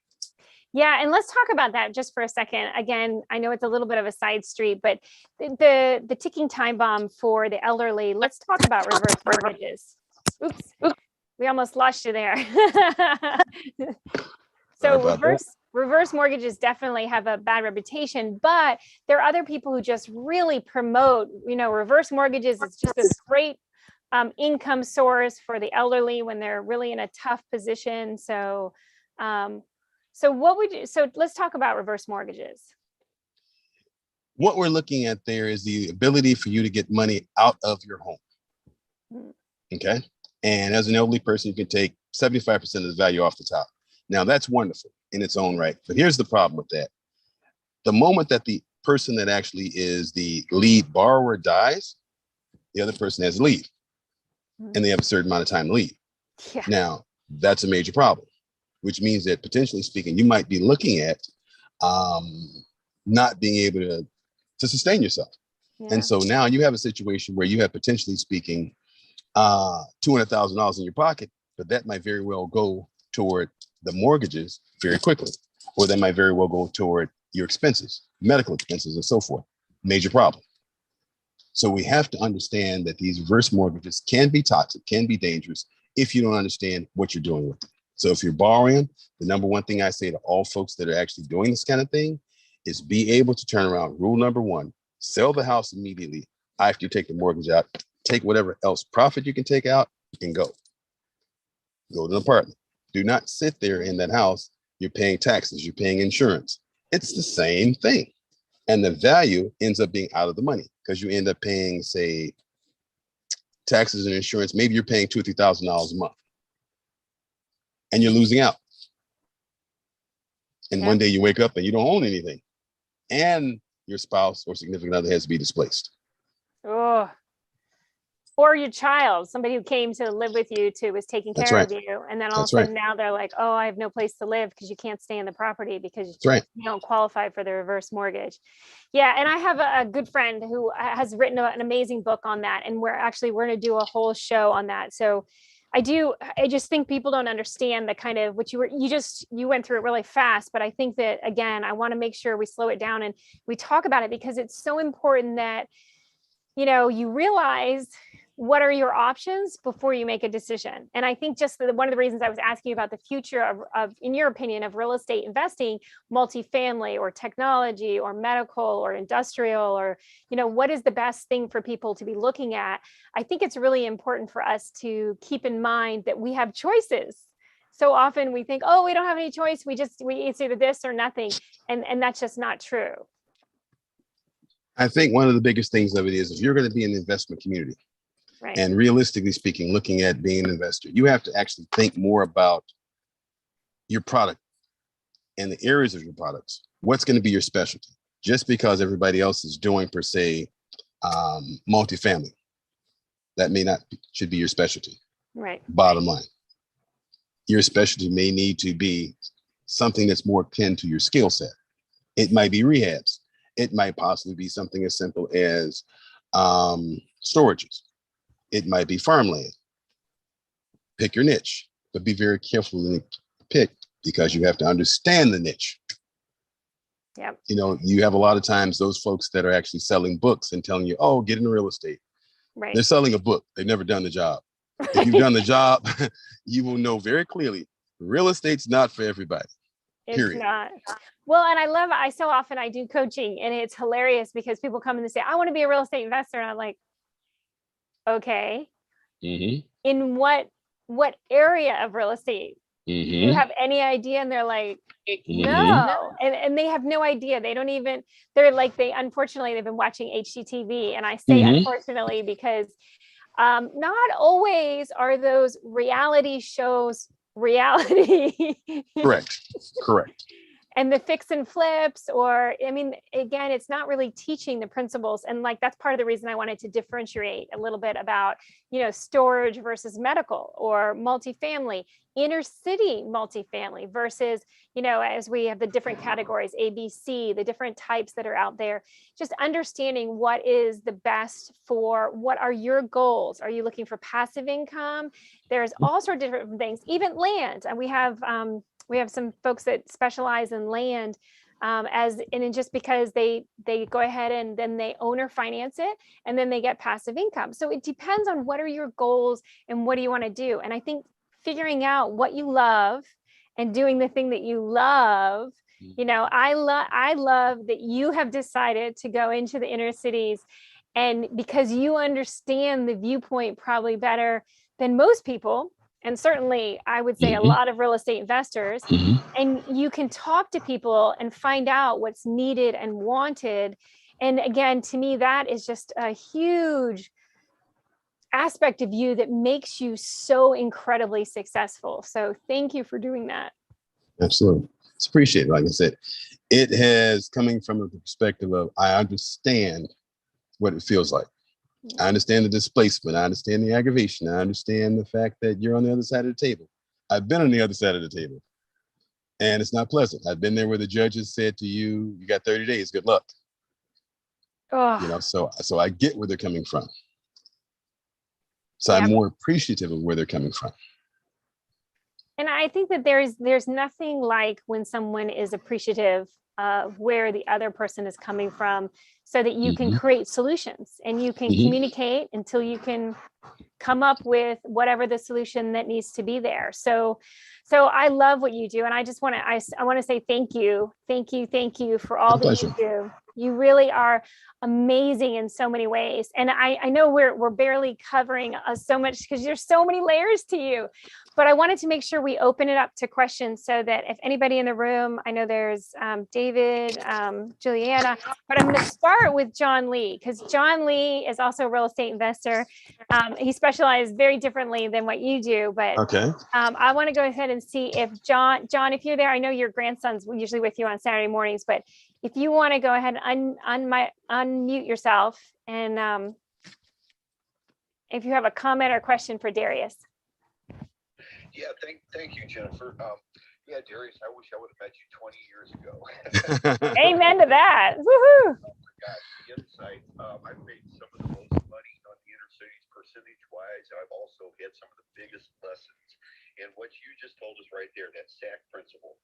Yeah, and let's talk about that just for a second. Again, I know it's a little bit of a side street, but the ticking time bomb for the elderly, let's talk about reverse mortgages. Oops, we almost lost you there. So reverse mortgages definitely have a bad reputation, but there are other people who just really promote, reverse mortgages. It's just a great income source for the elderly when they're really in a tough position. So let's talk about reverse mortgages. What we're looking at there is the ability for you to get money out of your home. Okay. And as an elderly person, you can take 75% of the value off the top. Now, that's wonderful in its own right. But here's the problem with that. The moment that the person that actually is the lead borrower dies, the other person has to leave. And they have a certain amount of time to leave. Yeah. Now, that's a major problem, which means that potentially speaking, you might be looking at not being able to sustain yourself. Yeah. And so now you have a situation where you have potentially speaking $200,000 in your pocket, but that might very well go toward the mortgages very quickly, or that might very well go toward your expenses, medical expenses, and so forth. Major problem. So we have to understand that these reverse mortgages can be toxic, can be dangerous if you don't understand what you're doing with them. So if you're borrowing, the number one thing I say to all folks that are actually doing this kind of thing is be able to turn around. Rule number one, Sell the house immediately after you take the mortgage out. Take whatever else profit you can take out and go. Go to an apartment. Do not sit there in that house. You're paying taxes. You're paying insurance. It's the same thing. And the value ends up being out of the money because you end up paying, say, taxes and insurance. Maybe you're paying $2,000 or $3,000 a month and you're losing out. And one day you wake up and you don't own anything and your spouse or significant other has to be displaced. Oh, or your child, somebody who came to live with you was taking care of you. And then all of a sudden now they're like, oh, I have no place to live because you can't stay in the property because you don't qualify for the reverse mortgage. Yeah. And I have a good friend who has written an amazing book on that. And we're going to do a whole show on that. So I just think people don't understand the kind of what you went through it really fast. But I think that, again, I want to make sure we slow it down and we talk about it because it's so important that, you realize what are your options before you make a decision. And I think just one of the reasons I was asking you about the future of, in your opinion, of real estate investing, multifamily or technology or medical or industrial, or, what is the best thing for people to be looking at? I think it's really important for us to keep in mind that we have choices. So often we think, oh, we don't have any choice. It's either this or nothing. And that's just not true. I think one of the biggest things of it is if you're going to be in the investment community, right, and realistically speaking, looking at being an investor, you have to actually think more about your product and the areas of your products. What's going to be your specialty? Just because everybody else is doing, per se, multifamily, that should be your specialty. Right. Bottom line, your specialty may need to be something that's more akin to your skill set. It might be rehabs. It might possibly be something as simple as storages. It might be farmland. Pick your niche, but be very careful in pick because you have to understand the niche. Yeah. You have a lot of times those folks that are actually selling books and telling you, oh, get into real estate. Right. They're selling a book. They've never done the job. If you've done the job, you will know very clearly real estate's not for everybody. It's not. Well, and I so often I do coaching and it's hilarious because people come in and say, I want to be a real estate investor. And I'm like, okay, in what area of real estate? Do you have any idea? And they're like, no. And they have no idea. They don't even, unfortunately, they've been watching HGTV. And I say unfortunately, because not always are those reality shows reality. Correct. And the fix and flips, again, it's not really teaching the principles. And that's part of the reason I wanted to differentiate a little bit about, storage versus medical or multifamily, inner city multifamily versus, as we have the different categories, A, B, C, the different types that are out there, just understanding what is the best for what are your goals. Are you looking for passive income? There's all sorts of different things, even land. And we have some folks that specialize in land and just because they go ahead and then they own or finance it and then they get passive income. So it depends on what are your goals and what do you want to do. And I think figuring out what you love and doing the thing that you love, I love that you have decided to go into the inner cities and because you understand the viewpoint probably better than most people. And certainly I would say a lot of real estate investors, and you can talk to people and find out what's needed and wanted. And again, to me, that is just a huge aspect of you that makes you so incredibly successful. So thank you for doing that. Absolutely. It's appreciated. Like I said, it has coming from the perspective of, I understand what it feels like. I understand the displacement. I understand the aggravation. I understand the fact that you're on the other side of the table. I've been on the other side of the table and it's not pleasant. I've been there where the judges said to you, you got 30 days, good luck. Oh. So I get where they're coming from. So I'm more appreciative of where they're coming from. And I think that there's nothing like when someone is appreciative of where the other person is coming from so that you can create solutions and you can communicate until you can come up with whatever the solution that needs to be there. So I love what you do. And I just want to, I want to say thank you for all that you do. You really are amazing in so many ways. And I know we're barely covering so much because there's so many layers to you, but I wanted to make sure we open it up to questions so that if anybody in the room, I know there's David, Juliana, but I'm going to start with John Lee, because John Lee is also a real estate investor. He specializes very differently than what you do, but Okay. I want to go ahead and see if John, if you're there, I know your grandson's usually with you on Saturday mornings, but if you want to go ahead and unmute yourself, and if you have a comment or question for Darius. Yeah, thank you, Jennifer. Yeah, Darius, I wish I would have met you 20 years ago. Amen to that. Woohoo! Oh my gosh, the insight. I've made some of the most money on the inner cities percentage-wise. I've also had some of the biggest lessons. And what you just told us right there, that SAC principle,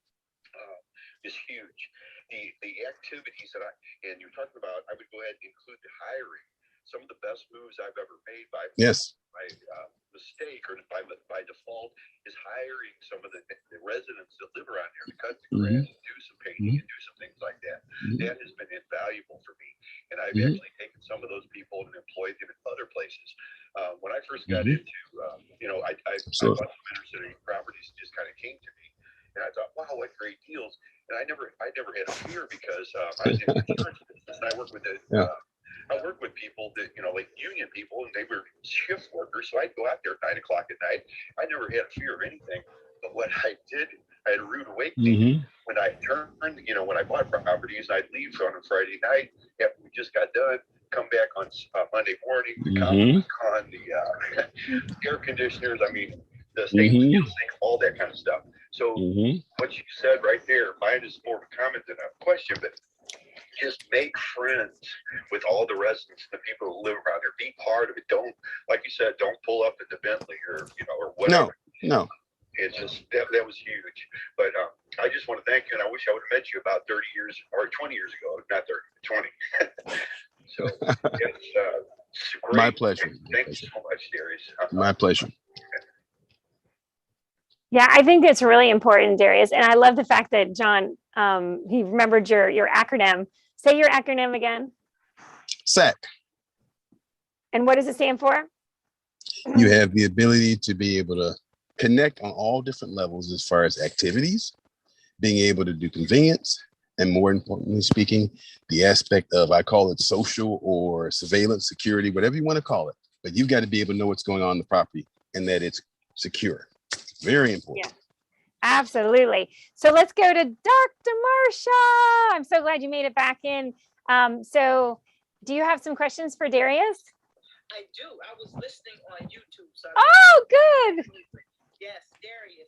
is huge. The activities that and you're talking about, I would go ahead and include the hiring. Some of the best moves I've ever made by mistake or by default is hiring some of the residents that live around here to cut the grass and do some painting and do some things like that. That has been invaluable for me. And I've actually taken some of those people and employed them in other places. When I first got into, I bought some inner city properties and just kind of came to me. And I thought, wow, what great deals. And I never had a fear because I was in the insurance business and I worked with I worked with people that, like union people, and they were shift workers. So I'd go out there at 9 o'clock at night. I never had a fear of anything. But what I did, I had a rude awakening when I turned, when I bought properties, I'd leave on a Friday night after we just got done, come back on Monday morning, the counter was on, the air conditioners, the stainless steel sink, all that kind of stuff. So what you said right there, mine is more of a comment than a question, but just make friends with all the residents and the people who live around there. Be part of it. Don't, like you said, don't pull up in the Bentley or whatever. No. It's just that was huge. But I just want to thank you, and I wish I would have met you about 30 years or 20 years ago, not 30, 20. So it's great. My pleasure. Thank you so much, Darius. My pleasure. Yeah, I think it's really important, Darius. And I love the fact that John, he remembered your acronym. Say your acronym again. SAC. And what does it stand for? You have the ability to be able to connect on all different levels as far as activities, being able to do convenience, and more importantly speaking, the aspect of, I call it social or surveillance, security, whatever you want to call it. But you've got to be able to know what's going on in the property and that it's secure. Very important. Yeah, absolutely. So let's go to Dr. Marsha. I'm so glad you made it back in. So do you have some questions for Darius? I do. I was listening on YouTube. So oh, good. Yes, Darius.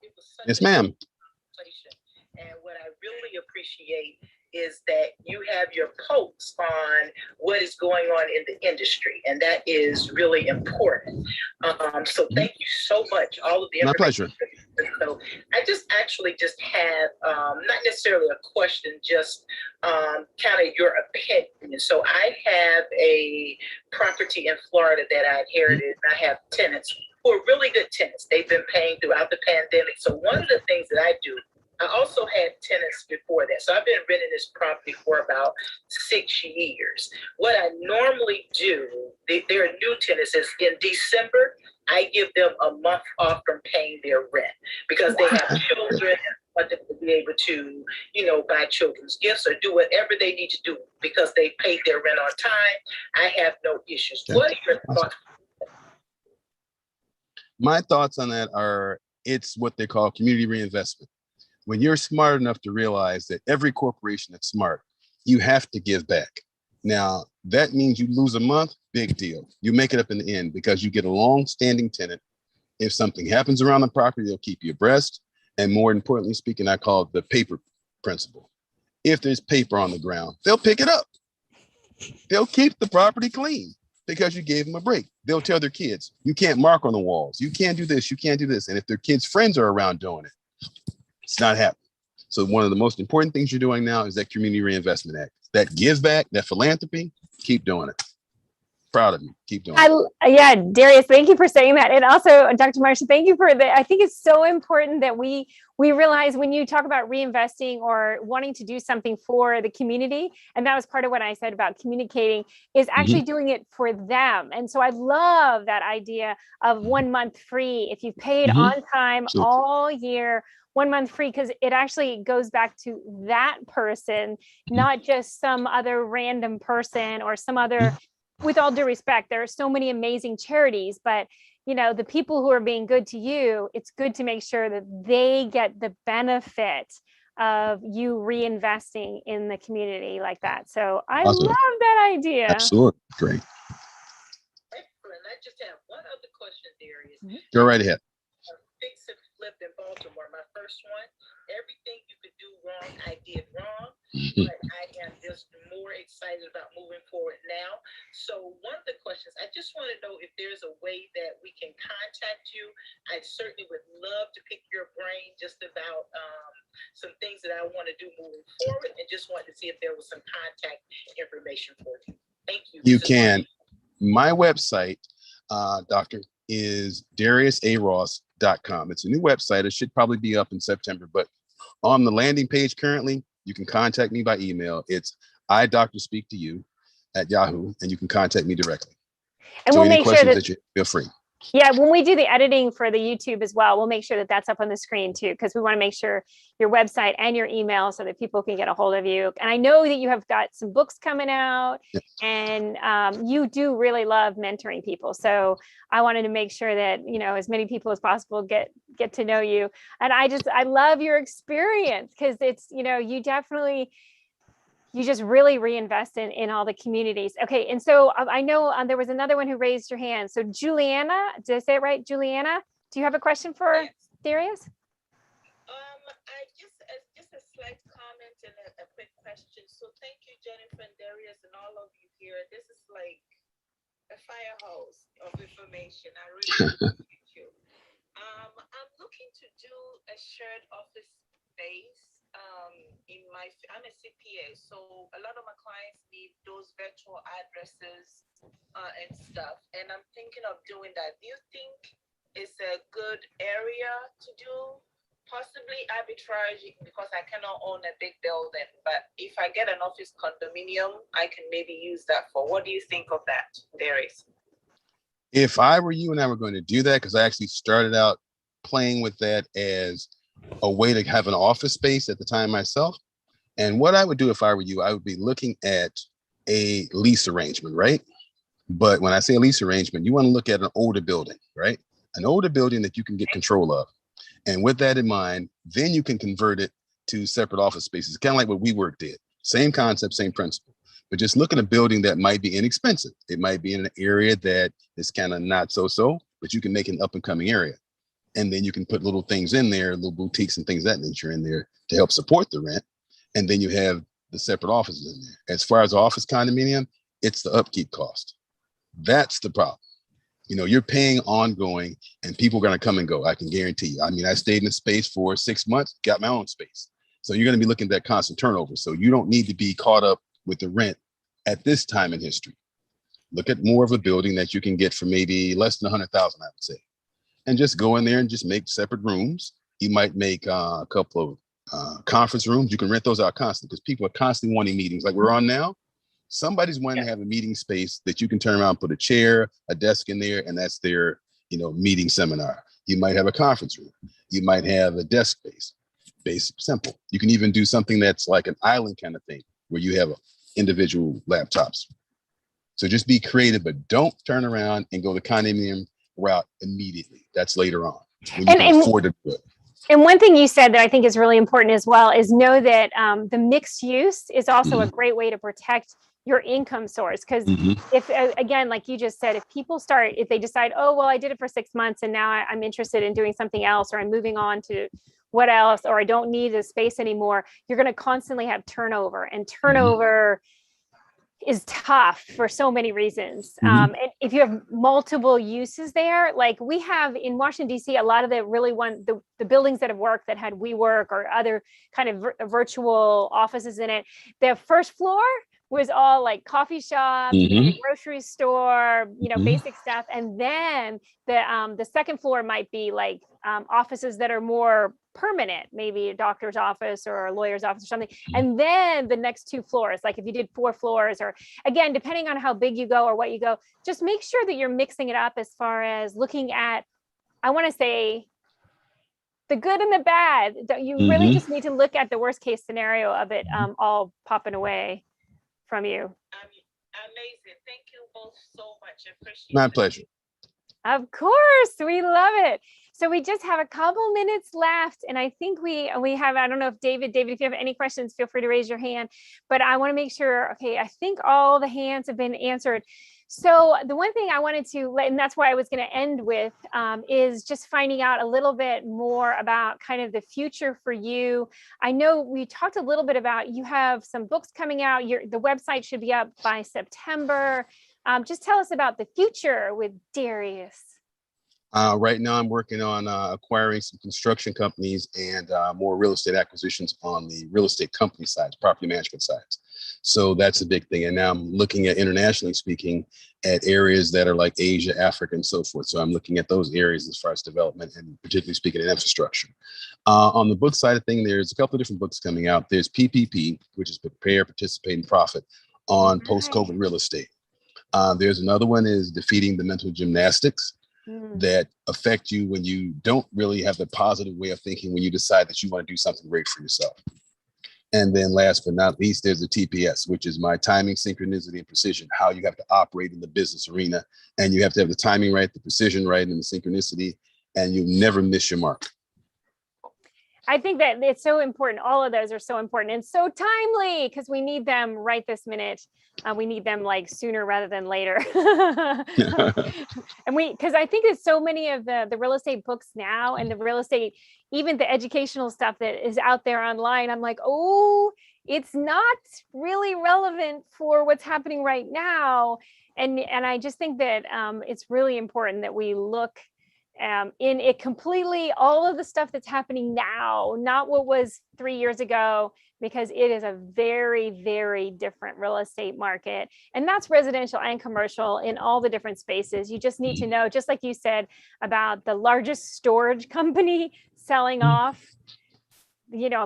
It was such yes, ma'am. Conversation. And what I really appreciate is that you have your pulse on what is going on in the industry, and that is really important. So thank you so much. All of the information. My pleasure. So I just have not necessarily a question, just kind of your opinion. So I have a property in Florida that I inherited, and I have tenants who are really good tenants. They've been paying throughout the pandemic. So one of the things that I do, I also had tenants before that. So I've been renting this property for about 6 years. What I normally do, there are new tenants, is in December, I give them a month off from paying their rent because they have children and want them to be able to, buy children's gifts or do whatever they need to do because they paid their rent on time. I have no issues. Yeah. What are your thoughts? My thoughts on that are, it's what they call community reinvestment. When you're smart enough to realize that every corporation that's smart, you have to give back. Now, that means you lose a month, big deal. You make it up in the end because you get a long-standing tenant. If something happens around the property, they'll keep you abreast. And more importantly speaking, I call it the paper principle. If there's paper on the ground, they'll pick it up. They'll keep the property clean because you gave them a break. They'll tell their kids, you can't mark on the walls. You can't do this. You can't do this. And if their kids' friends are around doing it, it's not happening. So one of the most important things you're doing now is that Community Reinvestment Act. That gives back, that philanthropy, keep doing it. Proud of you. Keep doing it. Yeah, Darius, thank you for saying that. And also, Dr. Marcia, thank you for that. I think it's so important that we realize when you talk about reinvesting or wanting to do something for the community, and that was part of what I said about communicating, is actually doing it for them. And so I love that idea of 1 month free. If you've paid on time all year, 1 month free, because it actually goes back to that person, not just some other random person or some other. With all due respect, there are so many amazing charities, but the people who are being good to you, it's good to make sure that they get the benefit of you reinvesting in the community like that. So I love that idea. Absolutely. Great. Excellent. I just have one other question, Darius. Go right ahead. Fix and flip in Baltimore, my first one. Everything you could do wrong, I did wrong, but I am just more excited about moving forward now. So one of the questions, I just want to know if there's a way that we can contact you. I certainly would love to pick your brain just about some things that I want to do moving forward, and just wanted to see if there was some contact information for you. Thank you. You can. My website, Doctor, is dariusross.com. It's a new website. It should probably be up in September, but on the landing page currently, you can contact me by email. It's idoctorspeaktoyou@Yahoo, and you can contact me directly. And so we'll any make questions sure that you feel free. Yeah, when we do the editing for the YouTube as well, we'll make sure that that's up on the screen too, because we want to make sure your website and your email so that people can get a hold of you. And I know that you have got some books coming out, and you do really love mentoring people. So I wanted to make sure that, as many people as possible get to know you. And I love your experience, because it's, you just really reinvest in all the communities. Okay, and so I know there was another one who raised your hand. So Juliana, did I say it right? Juliana, do you have a question for Darius? I just a slight comment and a quick question. So thank you, Jennifer and Darius and all of you here. This is like a firehouse of information. I really appreciate you. I'm looking to do a shared office space. I'm a CPA, so a lot of my clients need those virtual addresses and stuff, and I'm thinking of doing that. Do you think it's a good area to do? Possibly arbitrage, because I cannot own a big building, but if I get an office condominium, I can maybe use that for. What do you think of that, Darius? If I were you and I were going to do that, because I actually started out playing with that as a way to have an office space at the time myself. And what I would do if I were you, I would be looking at a lease arrangement, right? But when I say a lease arrangement, you want to look at an older building, right? An older building that you can get control of. And with that in mind, then you can convert it to separate office spaces, kind of like what WeWork did. Same concept, same principle. But just look at a building that might be inexpensive. It might be in an area that is kind of not so, but you can make an up and coming area. And then you can put little things in there, little boutiques and things of that nature in there to help support the rent. And then you have the separate offices in there. As far as office condominium, it's the upkeep cost. That's the problem. You're paying ongoing, and people are going to come and go. I can guarantee you. I mean, I stayed in a space for 6 months, got my own space. So you're going to be looking at that constant turnover. So you don't need to be caught up with the rent at this time in history. Look at more of a building that you can get for maybe less than 100,000, I would say. And just go in there and just make separate rooms. You might make a couple of conference rooms. You can rent those out constantly, because people are constantly wanting meetings like we're on now. Somebody's wanting to have a meeting space that you can turn around, put a chair, a desk in there, and that's their, meeting seminar. You might have a conference room. You might have a desk space. Basic, simple. You can even do something that's like an island kind of thing, where you have individual laptops. So just be creative, but don't turn around and go the condominium route immediately. That's later on when you can afford to do it. And one thing you said that I think is really important as well is know that the mixed use is also a great way to protect your income source. Because if, again, like you just said, if they decide, oh, well, I did it for 6 months and now I'm interested in doing something else, or I'm moving on to what else, or I don't need the space anymore, you're going to constantly have turnover, and turnover is tough for so many reasons. And if you have multiple uses there, like we have in Washington, DC, a lot of the buildings that have worked that had WeWork or other kind of virtual offices in it, the first floor was all like coffee shops, maybe a grocery store, basic stuff. And then the second floor might be like offices that are more permanent, maybe a doctor's office or a lawyer's office or something. And then the next 2 floors, like if you did 4 floors, or again, depending on how big you go or what you go, just make sure that you're mixing it up as far as looking at, I want to say, the good and the bad. You really just need to look at the worst case scenario of it all popping away from you. Amazing. Thank you both so much. Appreciate it. My pleasure. Of course, we love it. So we just have a couple minutes left, and I think we have, I don't know if David, if you have any questions, feel free to raise your hand, but I want to make sure, okay, I think all the hands have been answered. So the one thing I wanted to, and that's why I was going to end with, is just finding out a little bit more about kind of the future for you. I know we talked a little bit about, you have some books coming out. The website should be up by September. Just tell us about the future with Darius. Right now, I'm working on acquiring some construction companies and more real estate acquisitions on the real estate company sides, property management sides. So that's a big thing. And now I'm looking at, internationally speaking, at areas that are like Asia, Africa, and so forth. So I'm looking at those areas as far as development and particularly speaking in infrastructure. On the book side of things, there's a couple of different books coming out. There's PPP, which is Prepare, Participate, and Profit on post-COVID real estate. There's another one is Defeating the Mental Gymnastics that affect you when you don't really have the positive way of thinking when you decide that you want to do something great for yourself. And then last but not least, there's the TPS, which is my Timing, Synchronicity, and Precision, how you have to operate in the business arena. And you have to have the timing right, the precision right, and the synchronicity, and you never miss your mark. I think that it's so important. All of those are so important and so timely because we need them right this minute. We need them like sooner rather than later. And because I think it's so many of the real estate books now and the real estate, even the educational stuff that is out there online, I'm like, oh, it's not really relevant for what's happening right now. And I just think that it's really important that we look in it completely, all of the stuff that's happening now, not what was 3 years ago, because it is a very, very different real estate market. And that's residential and commercial in all the different spaces. You just need to know, just like you said about the largest storage company selling off,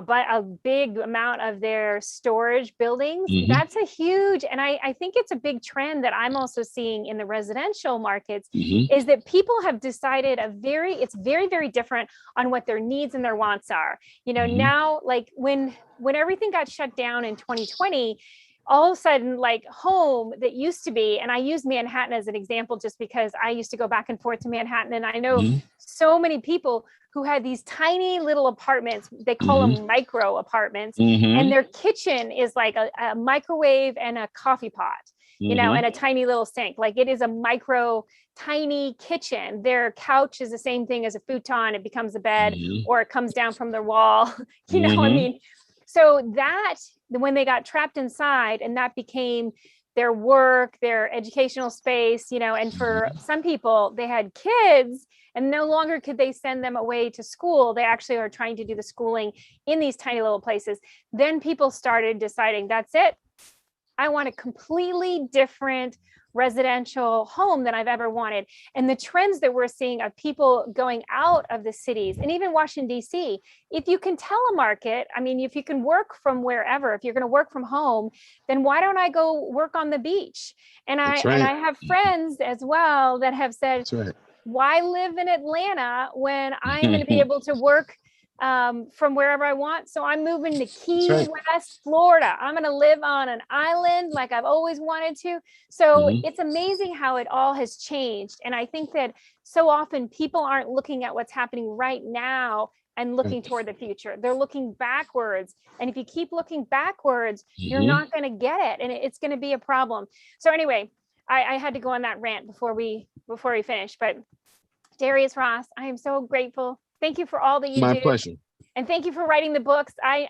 but a big amount of their storage buildings. That's a huge, and I think it's a big trend that I'm also seeing in the residential markets is that people have decided it's very, very different on what their needs and their wants are. Now, like when everything got shut down in 2020, all of a sudden, like home that used to be, and I use Manhattan as an example just because I used to go back and forth to Manhattan, and I know so many people who had these tiny little apartments. They call them micro apartments, and their kitchen is like a microwave and a coffee pot, and a tiny little sink. Like it is a micro, tiny kitchen. Their couch is the same thing as a futon. It becomes a bed, or it comes down from their wall. I mean, so that when they got trapped inside, and that became their work, their educational space, and for some people, they had kids and no longer could they send them away to school. They actually are trying to do the schooling in these tiny little places. Then people started deciding, that's it. I want a completely different residential home than I've ever wanted. And the trends that we're seeing of people going out of the cities, and even Washington, D.C., if you can telemarket, I mean, if you can work from wherever, if you're going to work from home, then why don't I go work on the beach? And I have friends as well that have said, why live in Atlanta when I'm going to be able to work from wherever I want? So I'm moving to Key West, Florida. I'm going to live on an island like I've always wanted to. So it's amazing how it all has changed. And I think that so often people aren't looking at what's happening right now and looking toward the future. They're looking backwards. And if you keep looking backwards, you're not going to get it. And it's going to be a problem. So anyway, I had to go on that rant before we finish. But Darius Ross, I am so grateful. Thank you for all that you do. My pleasure. And thank you for writing the books. I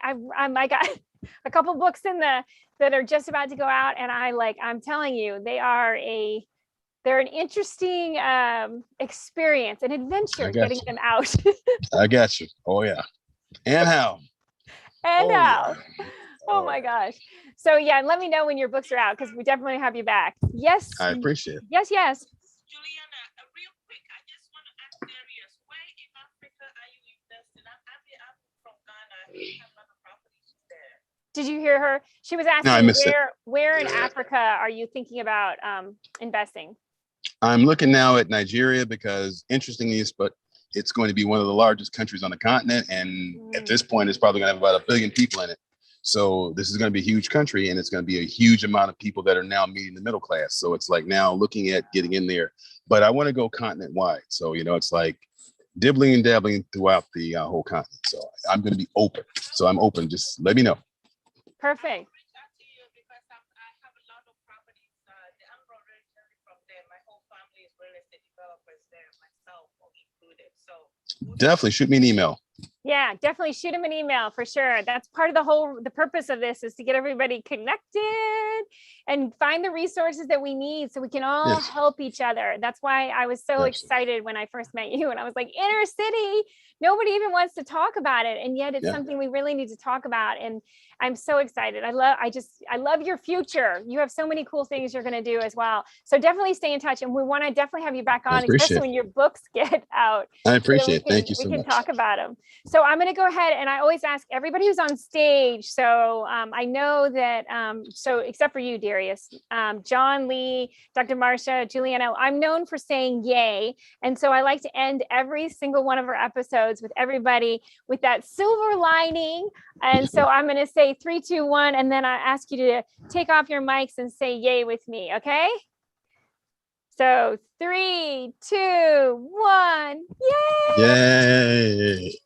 got a couple books that are just about to go out, and I'm telling you, they're an interesting experience, an adventure getting them out. I got you. Oh yeah. And how? And how? Oh my gosh. So yeah, and let me know when your books are out because we definitely have you back. Yes. I appreciate it. Yes, yes. Juliana, real quick, I just want to ask Darius, where in Africa are you invested? I'm from Ghana. I have a lot of properties there. Did you hear her? She was No, I asking missed it. where in Africa are you thinking about investing? I'm looking now at Nigeria because interestingly, but it's going to be one of the largest countries on the continent. And at this point, it's probably going to have about 1 billion people in it. So this is going to be a huge country, and it's going to be a huge amount of people that are now meeting the middle class. So it's like now looking at getting in there, but I want to go continent wide. So, it's like dibbling and dabbling throughout the whole continent. So I'm going to be open. So I'm open. Just let me know. Perfect. Reach out to you because I have a lot of properties. I'm originally from there. My whole family is real estate developers there, myself included. So Definitely shoot me an email. Yeah, definitely shoot him an email for sure. That's part of the purpose of this is to get everybody connected and find the resources that we need so we can all help each other. That's why I was so excited when I first met you and I was like, inner city, nobody even wants to talk about it. And yet it's something we really need to talk about. And I'm so excited. I love your future. You have so many cool things you're going to do as well. So definitely stay in touch. And we want to definitely have you back on, especially when your books get out. I appreciate it. Thank you so much. We can talk about them. So I'm going to go ahead and I always ask everybody who's on stage. So I know that, so except for you, Darius, John Lee, Dr. Marcia, Juliana, I'm known for saying yay. And so I like to end every single one of our episodes with everybody with that silver lining. And so I'm going to say 3, 2, 1, and then I ask you to take off your mics and say yay with me. Okay. So 3, 2, 1, yay! Yay!